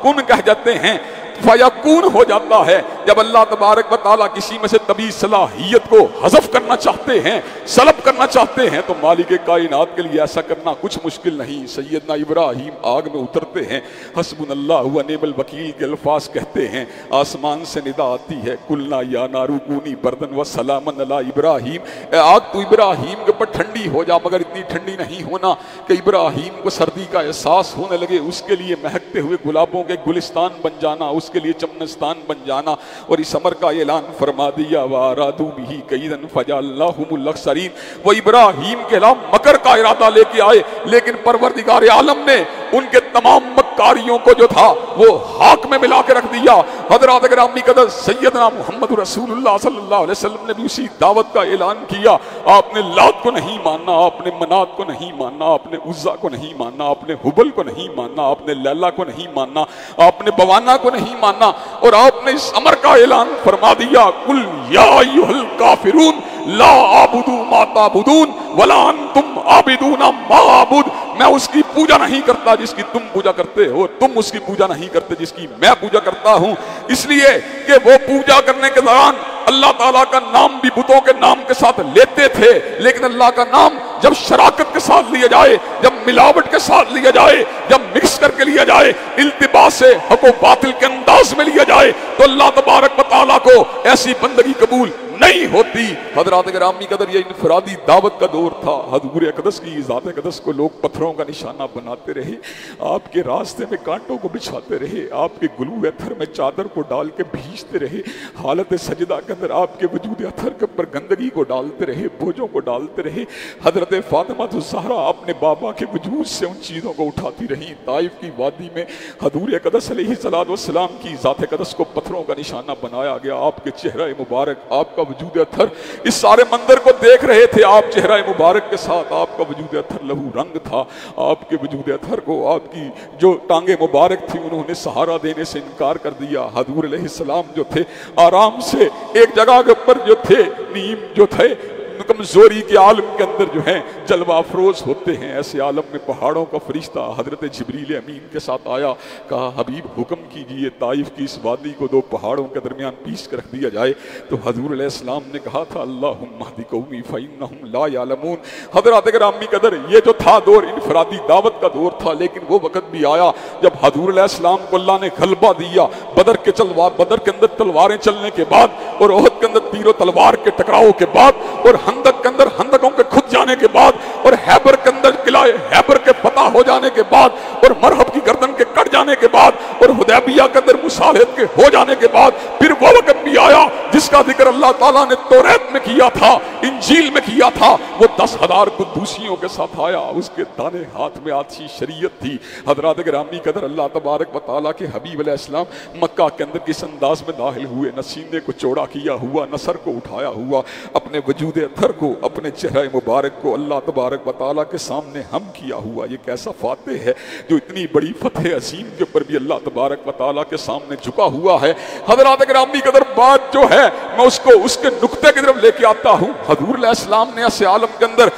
کن کہہ جاتے ہیں فیکون ہو جاتا ہے۔ جب اللہ تبارک و تعالیٰ کسی میں سے طبی صلاحیت کو حذف کرنا چاہتے ہیں، سلب کرنا چاہتے ہیں، تو مالک کائنات کے لیے ایسا کرنا کچھ مشکل نہیں۔ سیدنا ابراہیم آگ میں اترتے ہیں، حسبنا اللہ و نعم الوکیل کے الفاظ کہتے ہیں، آسمان سے ندا آتی ہے قلنا یا نار کونی بردن و سلاما علی ابراہیم، اے آگ تو ابراہیم کے اوپر ٹھنڈی ہو جا، مگر اتنی ٹھنڈی نہیں ہونا کہ ابراہیم کو سردی کا احساس ہونے لگے، اس کے لیے مہکتے ہوئے گلابوں کے گلستان بن جانا، اس کے لیے چمنستان بن جانا۔ اور اس امر کا اعلان فرما دیا وَأَرَادُوا بِهِ كَيْدًا فَجَعَلْنَاهُمُ الْأَخْسَرِينَ، وہ ابراہیم کے خلاف مکر کا ارادہ لے کے آئے، لیکن پروردگار عالم نے ان کے تمام مکاریوں کو جو تھا وہ خاک میں ملا کے رکھ دیا۔ حضرات گرامی قدر سیدنا محمد رسول اللہ صلی اللہ علیہ وسلم نے بھی اسی دعوت کا اعلان کیا۔ آپ نے لات کو نہیں ماننا، آپ نے منات کو نہیں ماننا، آپ نے عزا کو نہیں ماننا، آپ نے حبل کو نہیں ماننا، آپ نے لیلا کو نہیں ماننا، آپ نے بوانا کو نہیں ماننا، اور آپ نے اس امر کا اعلان فرما دیا قل یا ایھا الکافرون لا اعبد ما تعبدون ولا انتم عابدون ما اعبد، میں اس کی پوجا نہیں کرتا جس کی تم پوجا کرتے ہو، تم اس کی پوجا نہیں کرتے جس کی میں پوجا کرتا ہوں۔ اس لیے کہ وہ پوجا کرنے کے دوران اللہ تعالیٰ کا نام بھی بتوں کے نام کے ساتھ لیتے تھے، لیکن اللہ کا نام جب شراکت کے ساتھ لیا جائے، جب ملاوٹ کے ساتھ لیا جائے، جب مکس کر کے لیا جائے، التباس سے حق و باطل کے انداز میں لیا جائے، تو اللہ تبارک و تعالیٰ کو ایسی بندگی قبول نہیں ہوتی۔ حضرات گرامی قدر یہ انفرادی دعوت کا دور تھا۔ حضور اقدس کی ذات اقدس کو لوگ پتھروں کا نشانہ بناتے رہے، آپ کے راستے میں کانٹوں کو بچھاتے رہے، آپ کے گلو اتھر میں چادر کو ڈال کے بھیجتے رہے، حالت سجدہ کے اندر آپ کے وجود اتھر کے اوپر گندگی کو ڈالتے رہے، بوجھوں کو ڈالتے رہے۔ حضرت فاطمہ الزہرا اپنے بابا کے وجود سے ان چیزوں کو اٹھاتی رہی۔ طائف کی وادی میں حضور اقدس علیہ السلام کی ذات اقدس کو پتھروں کا نشانہ بنایا گیا، آپ کے چہرہ مبارک، آپ کا وجود اتھر اس سارے منظر کو دیکھ رہے تھے، آپ چہرہ مبارک کے ساتھ آپ کا وجود اتھر لہو رنگ تھا، آپ کے وجود اتھر کو آپ کی جو ٹانگیں مبارک تھی انہوں نے سہارا دینے سے انکار کر دیا۔ حضور علیہ السلام جو تھے آرام سے ایک جگہ کے اوپر جو تھے، نیم جو تھے کمزوری کے عالم کے اندر جو ہیں جلوہ افروز ہوتے ہیں، ایسے عالم میں پہاڑوں کا فرشتہ حضرت جبریل امین کے ساتھ آیا، کہا حبیب حکم کیجئے طائف کی اس وادی کو 2 پہاڑوں کے درمیان پیس کے رکھ دیا جائے۔ تو حضور علیہ السلام نے کہا تھا اللہم اہد قومی فإنہم لا یعلمون۔ حضرات گرامی قدر یہ جو تھا دور انفرادی دعوت کا دور تھا، لیکن وہ وقت بھی آیا جب حضور علیہ السلام کو اللہ نے غلبہ دیا۔ بدر کے اندر تلواریں چلنے کے بعد، اور احد کے اندر تیر و تلوار کے ٹکراؤ کے بعد، اور خندق کے اندر خندقوں کے کھد جانے کے بعد، اور خیبر کے اندر قلعہ خیبر کے فتح ہو جانے کے بعد، اور مرحب کی گردن کے کٹ جانے کے بعد، اور حدیبیہ کے اندر مصالحت کے ہو جانے کے بعد، پھر وہ وقت بھی آیا جس کا ذکر اللہ تعالیٰ نے توریت میں کیا تھا، انجیل میں کیا تھا۔ وہ 10,000 قدوسیوں کے ساتھ آیا، اس کے دانے ہاتھ میں آتشی شریعت تھی۔ حضرات گرامی قدر اللہ تبارک و تعالیٰ کے حبیب علیہ السلام مکہ کے اندر کس انداز میں داخل ہوئے، نہ سینے کو چوڑا کیا ہوا، نہ سر کو اٹھایا ہوا، اپنے وجود اطہر کو، اپنے چہرہ مبارک کو اللہ تبارک و تعالیٰ کے سامنے ہم کیا ہوا۔ یہ کیسا فاتح ہے جو اتنی بڑی فتح عظیم کے اوپر بھی اللہ تبارک و تعالیٰ کے سامنے جھکا ہوا ہے۔ حضرات گرامی قدر بات جو ہے میں اس کے نقطے کی طرف لے کے آتا ہوں۔ حضور علیہ السلام نے ایسے عالم کے اندر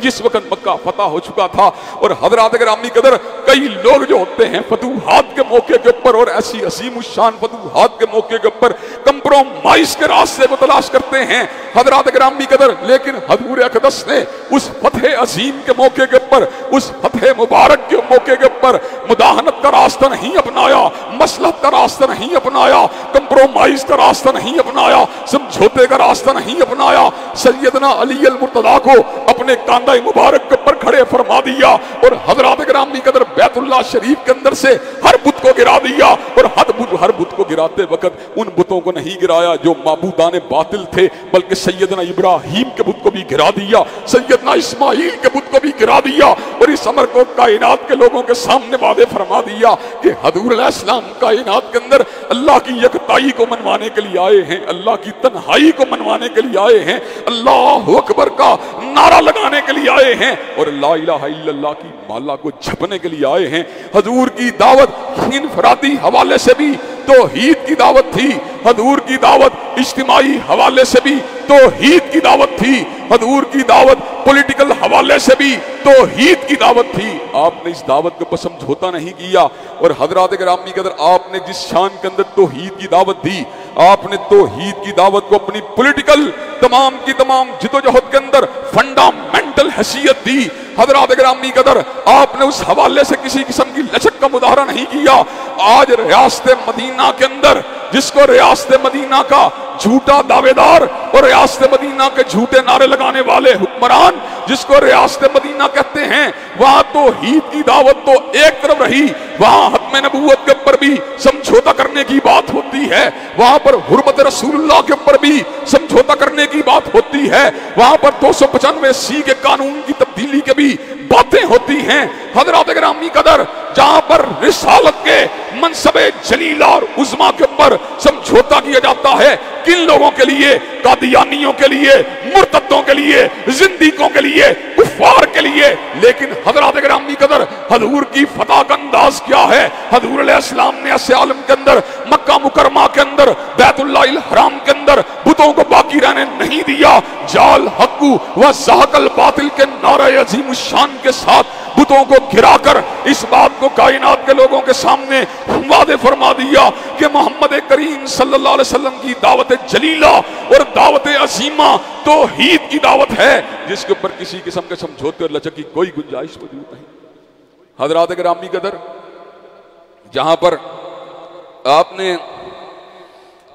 جس وقت مکہ فتح ہو چکا تھا، اور حضرات گرامی قدر کئی لوگ جو ہوتے ہیں فتوحات کے موقع کے اوپر، اور ایسی عظیم الشان فتوحات کے موقع کے اوپر کمپرومائز کے راستے کو تلاش کرتے ہیں حضرات گرامی قدر، لیکن حضور اقدس نے اس فتح عظیم کے موقع کے اوپر، اس فتح مبارک کے موقع کے اوپر مداہنت کا راستہ نہیں اپنایا، مصلحت کا راستہ نہیں اپنایا، کمپرومائز کا راستہ نہیں اپنایا، سمجھوتے کا راستہ نہیں اپنایا۔ سیدنا علی المرتضیٰ کو اپنے کاندھے مبارک کے اوپر کھڑے فرما دیا، اور حضرات گرامی قدر بیت اللہ شریف کے اندر سے ہر بت کو گرا دیا، اور ہر بت کو گراتے وقت ان بتوں کو نہیں گرایا جو معبودان باطل تھے، بلکہ سیدنا ابراہیم کے بت کو بھی گرا دیا، سیدنا اسماعیل کے بت کو بھی گرا دیا، اور اس امر کو کائنات کے لوگوں کے سامنے واضح فرما دیا کہ حضور علیہ السلام کائنات کے اندر اللہ کی یکتائی کو منوانے کے لیے آئے ہیں، اللہ کی تنہائی کو منوانے کے لیے آئے ہیں، اللہ اکبر کا نعرہ لگانے کے لیے آئے ہیں، اور لا الہ الا اللہ کی مالا کو جھپنے کے لیے آئے ہیں۔ حضور کی دعوت انفرادی حوالے سے بھی توحید کی دعوت تھی، حضور کی دعوت اجتماعی حوالے سے بھی توحید کی دعوت تھی، حضور کی دعوت پولیٹیکل حوالے سے بھی توحید کی دعوت تھی۔ آپ نے اس دعوت کو سمجھوتا نہیں کیا، اور حضرات گرامی قدر آپ نے جس شان کے اندر توحید کی دعوت دی، آپ نے توحید کی دعوت کو اپنی پولیٹیکل تمام کی تمام جدوجہد کے اندر فنڈامنٹل حیثیت دی۔ حضرات گرامی قدر آپ نے اس حوالے سے کسی قسم کی لچک کا مظاہرہ نہیں کیا۔ آج ریاست مدینہ کے اندر جس کو ریاست مدینہ کا جھوٹا دعوے دار اور ریاست مدینہ کے جھوٹے نعرے لگانے والے حکمران جس کو ریاست مدینہ کہتے ہیں، وہاں توحید کی دعوت تو ایک طرف رہی، وہاں ختم نبوت کے اوپر بھی سمجھوتا کرنے کی بات ہوتی ہے، وہاں پر حرمت رسول اللہ کے اوپر بھی سمجھوتا کرنے کی بات ہوتی ہے، وہاں پر 295 کے قانون کی تبدیلی کے بھی باتیں ہوتی ہیں۔ حضرات گرامی قدر جہاں پر رسالت کے منصب جلیلہ اور عظمہ کے اوپر سمجھوتا کیا جاتا ہے، کن لوگوں کے لیے؟ قادیانیوں کے لیے، مرتدوں کے لیے، زندیقوں کے لیے، کفار کے لیے۔ لیکن حضرات گرامی قدر حضور کی فتح کا انداز کیا ہے؟ حضور علیہ السلام نے ایسے عالم کے اندر، مکہ مکرمہ کے اندر، بیت اللہ الحرام کے اندر بتوں کو باقی رہنے نہیں دیا۔ جال حق و زہق الباطل کے نعرہ عظیم الشان کے ساتھ بتوں کو گرا کر اس بات کو کائنات کے لوگوں کے سامنے واضح فرما دیا کہ محمد کریم صلی اللہ علیہ وسلم کی دعوت جلیلہ اور دعوت عظیمہ توحید کی دعوت ہے، جس کے اوپر کسی قسم کے سمجھوتے اور لچک کی کوئی گنجائش موجود نہیں۔ حضرات گرامی قدر جہاں پر آپ نے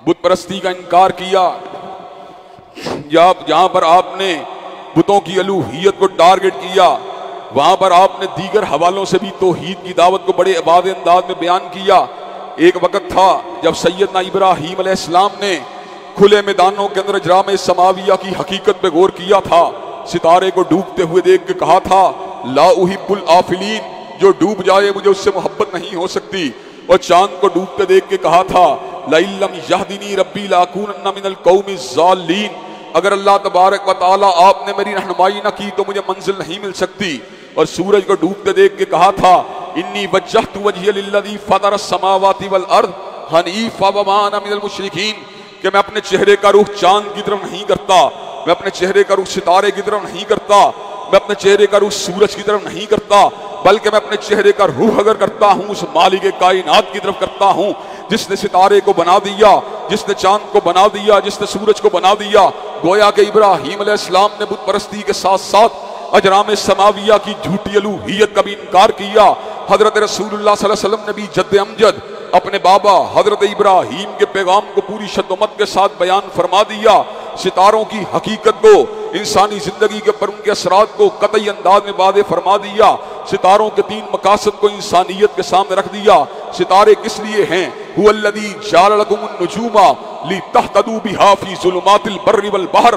بت پرستی کا انکار کیا، جہاں پر آپ نے بتوں کی الوہیت کو ٹارگٹ کیا، وہاں پر آپ نے دیگر حوالوں سے بھی توحید کی دعوت کو بڑے عباد انداز میں بیان کیا۔ ایک وقت تھا جب سیدنا ابراہیم علیہ السلام نے کھلے میدانوں کے اندر اجرام سماویہ کی حقیقت پہ غور کیا تھا، ستارے کو ڈوبتے ہوئے دیکھ کے کہا تھا لا احب الآفلین، جو ڈوب جائے مجھے اس سے محبت نہیں ہو سکتی، اور چاند کو ڈوبتے دیکھ کے کہا تھا لئن لم یہدنی ربی لاکونن من القوم الضالین، اگر اللہ تبارک و تعالیٰ آپ نے میری رہنمائی نہ کی تو مجھے منزل نہیں مل سکتی، اور سورج کو ڈوبتے دیکھ کے کہا تھا انی وجہت وجہی للذی فطر السماوات والارض حنیفا وما انا من المشرکین، کہ میں اپنے چہرے کا رخ چاند کی طرف نہیں کرتا، میں اپنے چہرے کا رخ ستارے کی طرف نہیں کرتا، میں اپنے چہرے کا رخ سورج کی طرف نہیں کرتا، بلکہ میں اپنے چہرے کا رخ اگر کرتا ہوں اس مالک کائنات کی طرف کرتا ہوں جس نے ستارے کو بنا دیا، جس نے چاند کو بنا دیا، جس نے سورج کو بنا دیا۔ گویا کہ ابراہیم علیہ السلام نے بت پرستی کے ساتھ ساتھ اجرام سماویہ کی جھوٹی الوہیت کا بھی انکار کیا۔ حضرت رسول اللہ صلی اللہ علیہ وسلم نے بھی جد امجد اپنے بابا حضرت ابراہیم کے پیغام کو پوری شدت کے ساتھ بیان فرما دیا۔ ستاروں کی حقیقت کو، انسانی زندگی کے پر ان کے اثرات کو قطعی انداز میں واضح فرما دیا۔ ستاروں کے 3 مقاصد کو انسانیت کے سامنے رکھ دیا۔ ستارے کس لیے ہیں؟ هو الذی جعل لکم النجوم لتہتدوا بہا فی ظلمات البر والبحر۔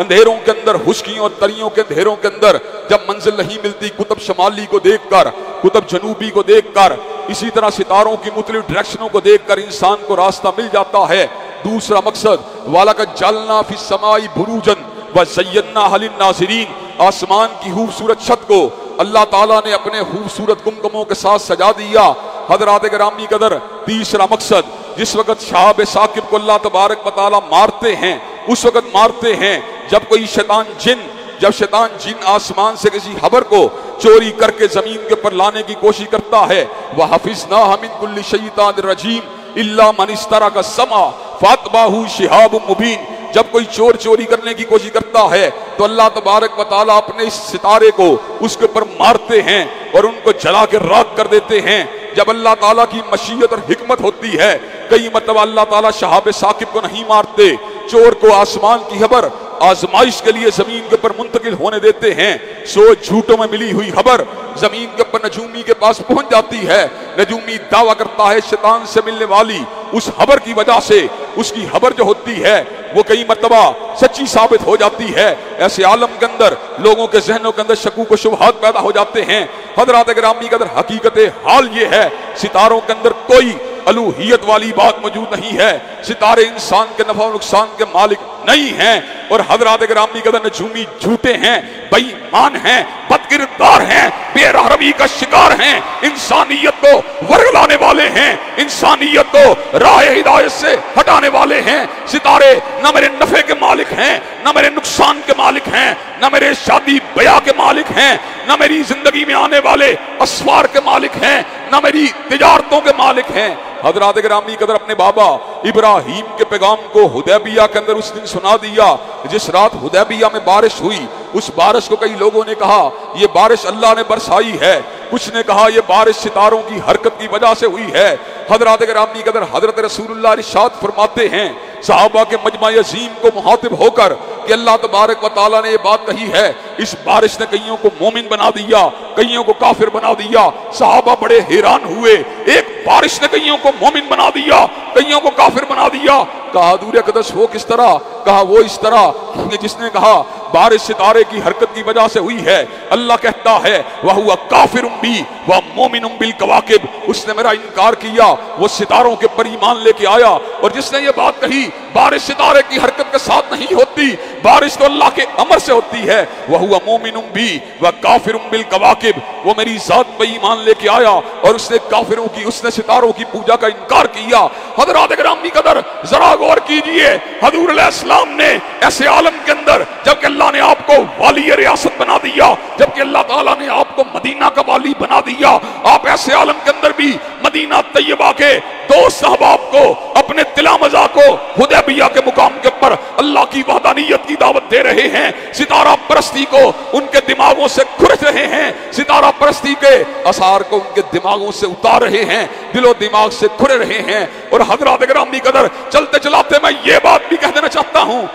اندھیروں کے اندر، خشکیوں اور تریوں کے اندھیروں کے اندر جب منزل نہیں ملتی قطب شمالی کو دیکھ کر، قطب جنوبی کو دیکھ کر، اسی طرح ستاروں کی مختلف ڈائریکشنوں کو دیکھ کر انسان کو راستہ مل جاتا ہے۔ دوسرا مقصد وَلَقَدْ جَعَلْنَا فِي السَّمَاءِ بُرُوجًا وَزَيَّنَّاهَا لِلنَّاظِرِينَ۔ آسمان کی خوبصورت چھت کو اللہ تعالیٰ نے اپنے خوبصورت کمکموں کے ساتھ سجا دیا۔ حضرات گرامی قدر، تیسرا مقصد جس وقت شہاب ثاقب کو اللہ تبارک و تعالیٰ مارتے ہیں، اس وقت مارتے ہیں جب کوئی شیطان جن آسمان سے کسی خبر کو چوری کر کے زمین کے پر لانے کی کوشش کرتا ہے۔ وَحَفِظْنَاهَا مِن كُلِّ شَيْطَانٍ رَجِيمٍ إِلَّا مَنِ اسْتَرَقَ السَّمْعَ فَأَتْبَعَهُ شِهَابٌ مُبِينٌ۔ جب کوئی چوری کرنے کی کوشش کرتا ہے تو اللہ تبارک و تعالیٰ اپنے اس ستارے کو اس کے اوپر مارتے ہیں اور ان کو جلا کے راکھ کر دیتے ہیں۔ جب اللہ تعالیٰ کی مشیت اور حکمت ہوتی ہے، کئی مرتبہ اللہ تعالیٰ شہاب ثاقب کو نہیں مارتے، چور کو آسمان کی خبر آزمائش کے لیے زمین کے اوپر منتقل ہونے دیتے ہیں۔ سوچ جھوٹوں میں ملی ہوئی خبر زمین کے اوپر نجومی کے پاس پہنچ جاتی ہے۔ نجومی دعویٰ کرتا ہے شیطان سے ملنے والی اس خبر کی وجہ سے اس کی خبر جو ہوتی ہے وہ کئی مرتبہ سچی ثابت ہو جاتی ہے۔ ایسے عالم کے اندر لوگوں کے ذہنوں کے اندر شکوک و شبہات پیدا ہو جاتے ہیں۔ حضرات گرامی قدر، حقیقت حال یہ ہے ستاروں کے اندر کوئی الوہیت والی بات موجود نہیں ہے۔ ستارے انسان کے نفع و نقصان کے مالک نہیں ہیں، اور حضرات گرامی قدر نجومی جھوٹے ہیں، بے ایمان ہیں، بد کردار ہیں، بے رحمی کا شکار ہیں، انسانیت کو ورگلانے والے ہیں، انسانیت کو راہ ہدایت سے ہٹانے والے ہیں۔ ستارے نہ میرے نفع کے مالک ہیں، نہ میرے نقصان کے مالک ہیں، نہ میرے شادی بیاہ کے مالک ہیں، نہ میری زندگی میں آنے والے اسوار کے مالک ہیں، نہ میری تجارتوں کے مالک ہیں۔ حضرات گرامی قدر، اپنے بابا ابراہیم کے پیغام کو حدیبیہ کے اندر اس دن سنا دیا جس رات حدیبیہ میں بارش ہوئی۔ اس بارش کو کئی لوگوں نے کہا یہ بارش اللہ نے برسائی ہے، کچھ نے کہا یہ بارش ستاروں کی حرکت کی وجہ سے ہوئی ہے۔ حضرات گرامی قدر، حضرت رسول اللہ ارشاد فرماتے ہیں صحابہ کے مجمع عظیم کو مخاطب ہو کر کہ اللہ تبارک و تعالیٰ نے یہ بات کہی ہے، اس بارش نے کئیوں کو مومن بنا دیا، کئیوں کو کافر بنا دیا۔ صحابہ بڑے حیران ہوئے، ایک بارش نے کئیوں کو مومن بنا دیا، کئیوں کو کافر بنا دیا۔ کہا حضور اقدس ہو کس طرح؟ کہا وہ اس طرح کہ جس نے کہا بارش ستارے کی حرکت کی وجہ سے ہوئی ہے، اللہ کہتا ہے وَهُوَ كَافِرٌ بِي وَمُؤْمِنٌ بِالْكَوَاكِبِ، اس نے میرا انکار کیا، وہ ستاروں کے پر ایمان لے کے آیا۔ اور جس نے یہ بات کہی بارش ستارے کی حرکت کے ساتھ نہیں ہوتی، بارش تو اللہ کے امر سے ہوتی ہے، وَهُوَ مُؤْمِنٌ بِي وَكَافِرٌ بِالْكَوَاكِبِ، وہ میری ذات پر ایمان لے کے آیا اور اس نے کافروں کی، اس نے ستاروں کی پوجا کا انکار کیا۔ حضرات گرامی قدر، ذرا غور کیجئے، حضور علیہ السلام نے ایسے عالم کے اندر جبکہ اللہ نے آپ کو والی ریاست بنا دیا، جبکہ اللہ تعالیٰ نے آپ کو مدینہ کا والی بنا دیا، آپ ایسے عالم کے اندر بھی مدینہ طیبہ کے دوست احباب کو، اپنے تلامذہ کو حدیبیہ کے مقام کے اوپر اللہ کی وحدانیت کی دعوت دے رہے ہیں، ستارہ پرستی کو ان کے دماغوں سے کھرچ رہے ہیں، ستارہ پرستی کے آثار کو ان کے دماغوں سے اتار رہے ہیں، دل و دماغ سے کھرے رہے ہیں۔ اور حضرات گرامی قدر، چلتے چلاتے میں یہ بات بھی کہہ دینا چاہتا ہوں،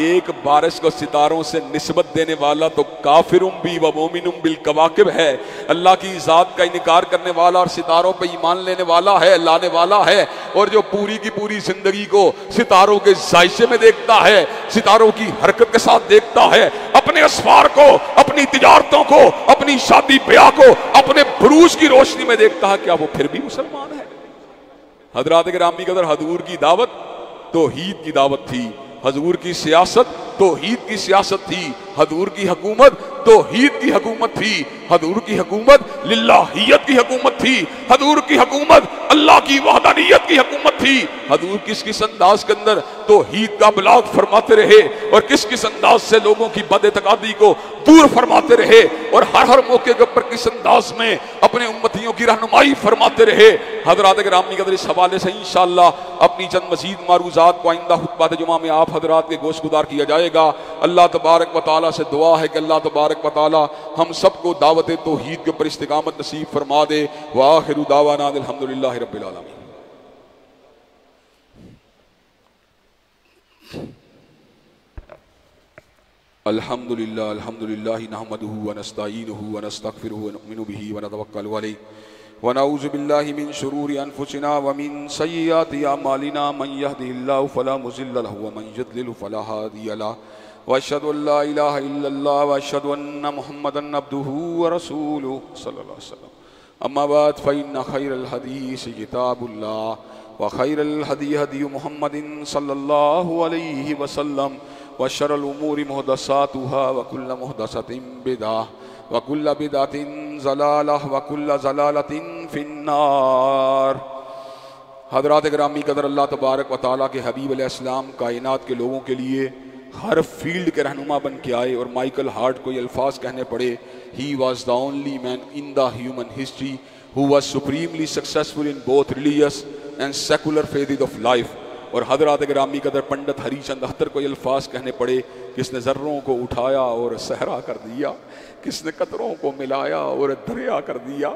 ایک بارش کو ستاروں سے نسبت دینے والا تو کافرٌ بی و مومنٌ بالکواکب ہے، اللہ کی ذات کا انکار کرنے والا اور ستاروں پہ ایمان لینے والا ہے، لانے والا ہے، اور جو پوری کی پوری زندگی کو ستاروں کے ذائشے میں دیکھتا ہے، ستاروں کی حرکت کے ساتھ دیکھتا ہے، اپنے اسفار کو، اپنی تجارتوں کو، اپنی شادی بیاہ کو اپنے بروج کی روشنی میں دیکھتا ہے، کیا وہ پھر بھی مسلمان ہے؟ حضرات گرامی قدر، حضور کی دعوت توحید کی دعوت تھی، حضور کی سیاست توحید کی سیاست تھی، حضور کی حکومت توحید کی حکومت تھی، حضور کی حکومت للہیت کی حکومت تھی، حضور کی حکومت اللہ کی وحدانیت کی حکومت تھی۔ حضور کس انداز کے اندر توحید کا بلاغ فرماتے رہے اور کس انداز سے لوگوں کی بد اعتقادی کو دور فرماتے رہے اور ہر موقع کے اوپر کس انداز میں اپنے امتیوں کی رہنمائی فرماتے رہے۔ حضرات گرامی قدر اس حوالے سے انشاءاللہ اپنی چند مزید معروضات کو آئندہ خطبات جمعہ میں آپ حضرات کے گوش گزار کیا جائے گا۔ اللہ تبارک و تعالیٰ سے دعا ہے کہ اللہ تبارک و تعالیٰ ہم سب کو دعوت توحید کے اوپر استقامت نصیب فرما دے۔ وآخر دعوانا الحمدللہ رب العالمین۔ الحمدللہ نحمدہ ونستعینہ ونستغفرہ ونؤمن بہ ونتوکل علیہ ونعوذ باللہ من شرور انفسنا ومن سیئات اعمالنا من یہدہ اللہ فلا مضل لہ ومن یضلل فلا ہادی لہ واشہد ان لا الہ الا اللہ واشہد ان محمدا عبدہ ورسولہ صلی اللہ علیہ وسلم۔ اما بعد فإن خیر الحدیث کتاب اللہ وخیر الہدی ہدی محمد صلی اللہ علیہ وسلم وشر الامور محدثاتها وكل محدثة بدعة وكل بدعة ضلالة وكل ضلالة في النار۔ حضرات گرامی قدر، اللہ تبارک و تعالیٰ کے حبیب علیہ السلام کائنات کے لوگوں کے لیے ہر فیلڈ کے رہنما بن کے آئے اور مائیکل ہارٹ کو یہ الفاظ کہنے پڑے، He was the only man in the human history who was supremely successful in both religious and secular phases of life۔ اور حضرات گرامی قدر پنڈت ہری چند اختر کو یہ الفاظ کہنے پڑے، کس نے ذروں کو اٹھایا اور صحرا کر دیا، کس نے قطروں کو ملایا اور دریا کر دیا،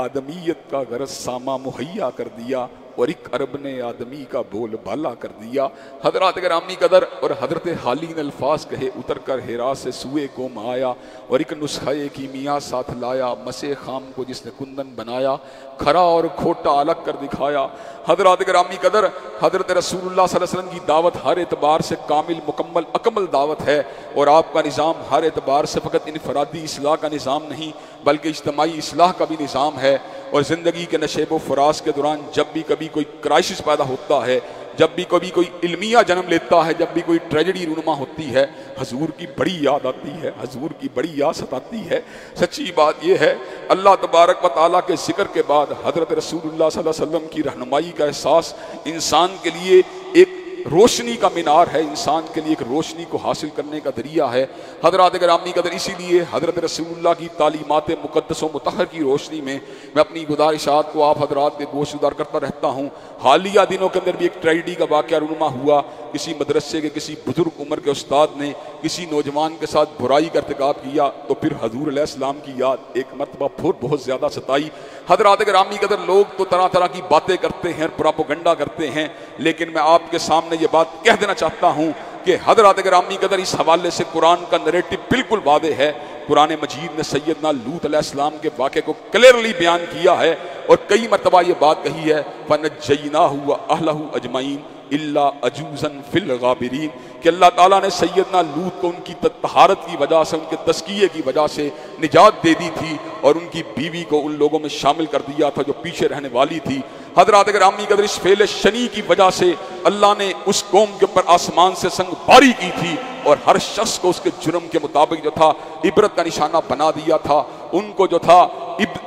آدمیت کا غرض ساما مہیا کر دیا اور ایک عرب نے آدمی کا بول بالا کر دیا۔ حضرات گرامی قدر، اور حضرت حالی نے الفاظ کہے، اتر کر ہیرا سے سوئے کو آیا اور ایک نسخہ کیمیا ساتھ لایا، مسے خام کو جس نے کندن بنایا، کھرا اور کھوٹا الگ کر دکھایا۔ حضرات گرامی قدر، حضرت رسول اللہ صلی اللہ علیہ وسلم کی دعوت ہر اعتبار سے کامل مکمل اکمل دعوت ہے، اور آپ کا نظام ہر اعتبار سے فقط انفرادی اصلاح کا نظام نہیں بلکہ اجتماعی اصلاح کا بھی نظام ہے۔ اور زندگی کے نشیب و فراز کے دوران جب بھی کبھی کوئی کرائسس پیدا ہوتا ہے، جب بھی کبھی کوئی علمیہ جنم لیتا ہے، جب بھی کوئی ٹریجڈی رونما ہوتی ہے، حضور کی بڑی یاد آتی ہے، حضور کی بڑی یاد ستاتی ہے۔ سچی بات یہ ہے، اللہ تبارک و تعالیٰ کے ذکر کے بعد حضرت رسول اللہ صلی اللہ علیہ وسلم کی رہنمائی کا احساس انسان کے لیے ایک روشنی کا مینار ہے، انسان کے لیے ایک روشنی کو حاصل کرنے کا ذریعہ ہے۔ حضرات گرامی قدر، اسی لیے حضرت رسول اللہ کی تعلیمات مقدس و مطہر کی روشنی میں میں اپنی گزارشات کو آپ حضرات کے گوش گزار کرتا رہتا ہوں۔ حالیہ دنوں کے اندر بھی ایک ٹریجڈی کا واقعہ رونما ہوا، کسی مدرسے کے کسی بزرگ عمر کے استاد نے کسی نوجوان کے ساتھ برائی کا ارتکاب کیا، تو پھر حضور علیہ السلام کی یاد ایک مرتبہ پھر بہت زیادہ ستائی۔ حضرات گرامی قدر، لوگ تو طرح طرح کی باتیں کرتے ہیں، پراپوگنڈا کرتے ہیں، لیکن میں آپ کے سامنے یہ بات کہہ دینا چاہتا ہوں کہ حضرات گرامی قدر اس حوالے سے قرآن کا نریٹو بالکل واضح ہے۔ قرآن مجید نے سیدنا لوط علیہ السلام کے واقعے کو کلیئرلی بیان کیا ہے اور کئی مرتبہ یہ بات کہی ہے، فَنَجَّيْنَاهُ وَأَهْلَهُ أَجْمَعِينَ إِلَّا عَجُوزًا فِي الْغَابِرِينَ، کہ اللہ تعالیٰ نے سیدنا لوط کو ان کی طہارت کی وجہ سے، ان کے تزکیے کی وجہ سے نجات دے دی تھی اور ان کی بیوی کو ان لوگوں میں شامل کر دیا تھا جو پیچھے رہنے والی تھی۔ حضرات گرامی قدر، اس فعل شنی کی وجہ سے اللہ نے اس قوم کے اوپر آسمان سے سنگ باری کی تھی اور ہر شخص کو اس کے جرم کے مطابق جو تھا عبرت کا نشانہ بنا دیا تھا۔ ان کو جو تھا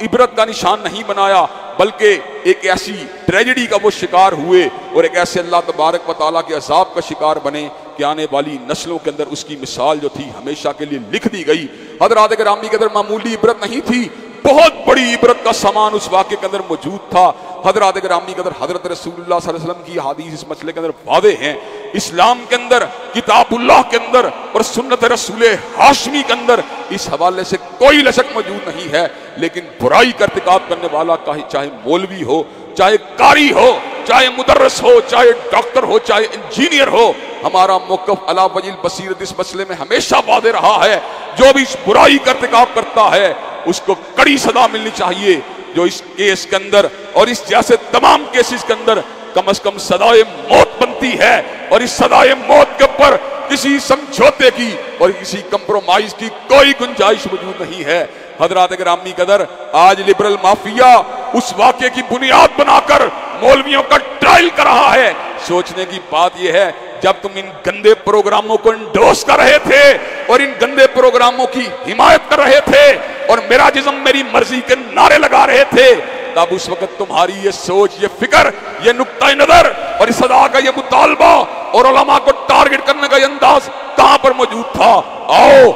عبرت کا نشان نہیں بنایا بلکہ ایک ایسی ٹریجڈی کا وہ شکار ہوئے اور ایک ایسے اللہ تبارک و تعالیٰ کے عذاب کا شکار بنے کہ آنے والی نسلوں کے اندر اس کی مثال جو تھی ہمیشہ کے لیے لکھ دی گئی۔ حضرات گرامی قدر، معمولی عبرت نہیں تھی، بہت بڑی عبرت کا سامان اس واقعے کے اندر موجود تھا۔ حضرات گرامی قدر، حضرت رسول اللہ صلی اللہ علیہ وسلم کی حدیث اس مسئلے کے اندر واضح ہیں۔ اسلام کے اندر، کتاب اللہ کے اندر اور سنت رسول ہاشمی کے اندر اس حوالے سے کوئی لشک موجود نہیں ہے، لیکن برائی کا ارتکاب کرنے والا چاہے مولوی ہو، چاہے قاری ہو، چاہے مدرس ہو، چاہے ڈاکٹر ہو، چاہے انجینئر ہو، ہمارا موقف علی وجہ البصیرت اس مسئلے میں ہمیشہ واضح رہا ہے۔ جو بھی اس برائی کا ارتکاب کرتا ہے اس کو کڑی سزا ملنی چاہیے۔ جو اس کیس کے اندر اور اس جیسے تمام کیسز کے اندر کم از کم سزائے موت بنتی ہے، اور اس سزائے موت کے اوپر کسی سمجھوتے کی اور کسی کمپرومائز کی کوئی گنجائش موجود نہیں ہے۔ حضرات گرامی قدر، آج لبرل مافیا اس واقعے کی بنیاد بنا کر مولویوں کا ٹرائل کر رہا ہے، سوچنے کی بات یہ ہے جب تم ان گندے پروگراموں کو انڈوس کر رہے تھے اور ان گندے پروگراموں کی حمایت کر رہے تھے اور میرا جسم میری مرضی کے نعرے لگا رہے تھے، تب اس وقت تمہاری یہ سوچ، یہ فکر، یہ نقطہ نظر اور اس صدا کا یہ مطالبہ اور علماء کو ٹارگٹ کرنے کا یہ انداز کہاں پر موجود تھا؟ آؤ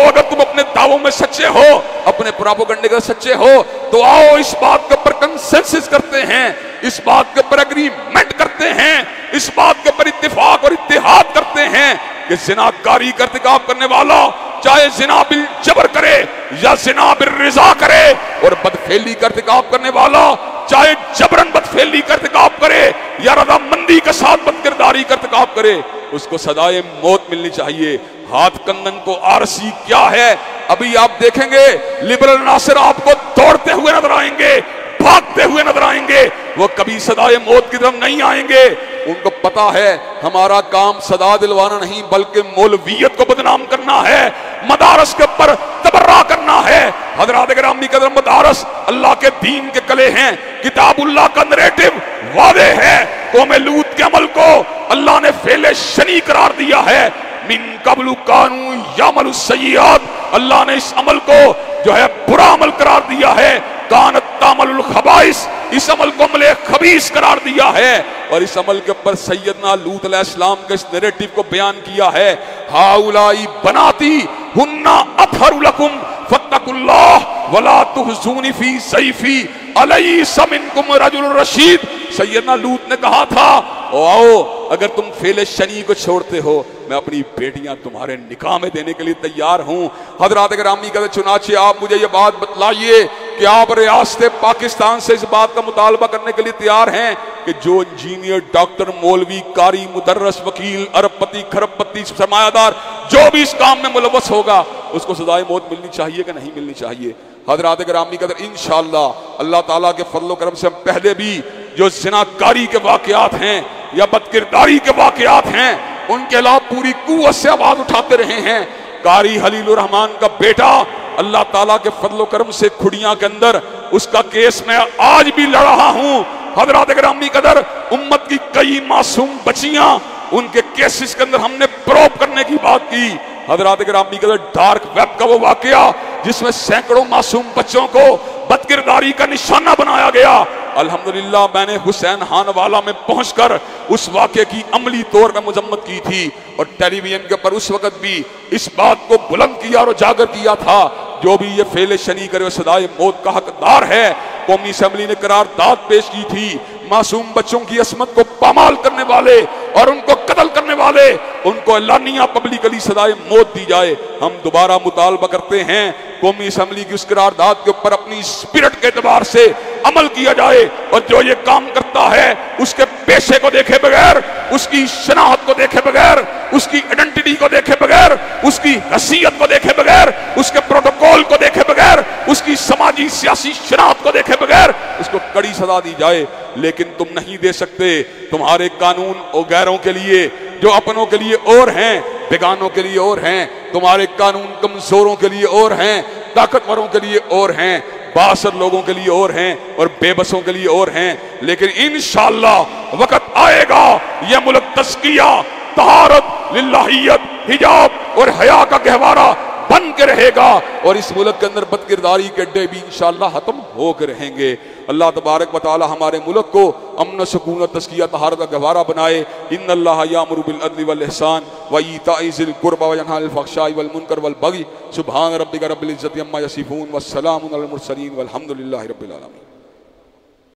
اگر تم اپنے دعووں میں سچے ہو، اپنے پروپیگنڈے کا سچے ہو، تو آؤ اس بات کے اوپر کنسنسس کرتے ہیں، اس بات کے اوپر اگریمنٹ کرتے ہیں، اس بات کے اوپر اتفاق اور اتحاد کرتے ہیں کہ زناکاری کا ارتکاب کرنے والا چاہے زنا بالجبر کرے یا زنا بالرضا کرے، اور بدفعلی کا ارتکاب کرنے والا چاہے جبرن بدفعلی کا ارتکاب کرے یا رضامندی کے ساتھ بدکرداری کا ارتکاب کرے، اس کو سزائے موت ملنی چاہیے۔ ہاتھ کندن کو آرسی کیا ہے؟ ابھی آپ دیکھیں گے لبرل عناصر آپ کو دوڑتے ہوئے نظر آئیں گے، بھاگتے ہوئے نظر آئیں گے، وہ کبھی سزائے موت کی طرف نہیں آئیں گے۔ ان کو پتا ہے ہمارا کام سزا دلوانا نہیں بلکہ مولویت کو بدنام کرنا ہے، مدارس کے اوپر تبرہ کرنا ہے۔ حضرات گرامی قدر، مدارس اللہ کے دین کے کلے ہیں، کتاب اللہ کا نریٹو واضح ہے۔ قوم لوط کے عمل کو اللہ نے فعل شنی قرار دیا ہے، من قبل کانوا یعملون السیئات، اللہ نے اس عمل کو جو ہے برا عمل قرار دیا ہے، کانت تعمل الخبائث، اس عمل کو عمل خبیث قرار دیا ہے، اور اس عمل کے اوپر سیدنا لوط علیہ السلام کے اس نیریٹو کو بیان کیا ہے، ہاؤلائی بناتی ہن اطہر لکم فاتقوا اللہ ولا تخزونی فی ضیفی الیس منکم رجل رشید۔ سیدنا لوط نے کہا تھا آؤ اگر تم فعل شنی کو چھوڑتے ہو میں اپنی بیٹیاں تمہارے نکاح میں دینے کے لیے تیار ہوں۔ حضرات گرامی کا چنانچہ آپ مجھے یہ بات بتلائیے کہ آپ ریاست پاکستان سے اس بات کا مطالبہ کرنے کے لیے تیار ہیں کہ جو انجینئر، ڈاکٹر، مولوی، قاری، مدرس، وکیل، ارب پتی، کھرب پتی، سرمایہ دار جو بھی اس کام میں ملوث ہوگا اس کو سزائے موت ملنی چاہیے کہ نہیں ملنی چاہیے؟ حضرات گرامی قدر، انشاءاللہ اللہ تعالیٰ کے فضل و کرم سے ہم پہلے بھی جو زناکاری کے واقعات ہیں یا بدکرداری کے واقعات ہیں ان کے علاوہ پوری قوت سے آواز اٹھاتے رہے ہیں۔ قاری خلیل الرحمن کا بیٹا اللہ تعالیٰ کے فضل و کرم سے کھڑیاں کے اندر اس کا کیس میں آج بھی لڑ رہا ہوں۔ حضرات گرامی قدر، امت کی کئی معصوم بچیاں ان کے کیسز کے اندر ہم نے پروب کرنے کی بات کی۔ حضرات گرامی قدر، ڈارک ویب کا وہ واقعہ جس میں سینکڑوں معصوم بچوں کو بدکرداری کا نشانہ بنایا گیا، الحمدللہ میں نے حسین خان والا میں پہنچ کر اس واقعے کی عملی طور پر مذمت کی تھی، اور ٹیلی ویژن کے اوپر اس وقت بھی اس بات کو بلند کیا اور اجاگر کیا تھا جو بھی یہ فعل شنی کرے وہ سزائے موت کا حقدار ہے۔ قومی اسمبلی نے قرارداد پیش کی تھی، معصوم بچوں کی عصمت کو پامال کرنے والے اور ان کو قتل کرنے والے ان کو اعلانیہ پبلکلی سزائے موت دی جائے۔ ہم دوبارہ مطالبہ کرتے ہیں قومی اسمبلی کی اس قرارداد کے اوپر اپنی اسپرٹ کے اعتبار سے عمل کیا جائے، اور جو یہ کام کرتا ہے اس کے پیشے کو دیکھے بغیر، اس کی شناخت کو دیکھے بغیر، اس کی آئیڈینٹی کو دیکھے بغیر، اس کی حیثیت کو دیکھے بغیر، اس کے پروٹوکول کو دیکھے بغیر، اس کی سماجی سیاسی شناخت کو دیکھے بغیر اس کو کڑی سزا دی جائے۔ لیکن تم نہیں دے سکتے، تمہارے قانون اور غیروں کے لیے جو اپنوں کے لیے اور ہیں، بیگانوں کے لیے اور ہیں، تمہارے قانون کمزوروں کے لیے اور ہیں، طاقتوروں کے لیے اور ہیں، بااثر لوگوں کے لیے اور ہیں، اور بے بسوں کے لیے اور ہیں۔ لیکن انشاءاللہ وقت آئے گا یہ ملک تزکیہ، طہارت، للہیت، حجاب اور حیا کا گہوارہ بن کے رہے گا، اور اس ملک کے اندر بدکرداری کے اڈے بھی انشاءاللہ ختم ہو کے رہیں گے۔ اللہ تبارک و تعالی ہمارے ملک کو امن و سکون و تزکیہ طہارت کا گہوارہ بنائے۔ ان اللہ یامر بالعدل والاحسان وایتاء ذی القربى وینہی عن الفحشاء والمنکر والبغی سبحان ربک رب العزۃ عما یصفون والسلام علی المرسلین والحمد للہ رب العالمین۔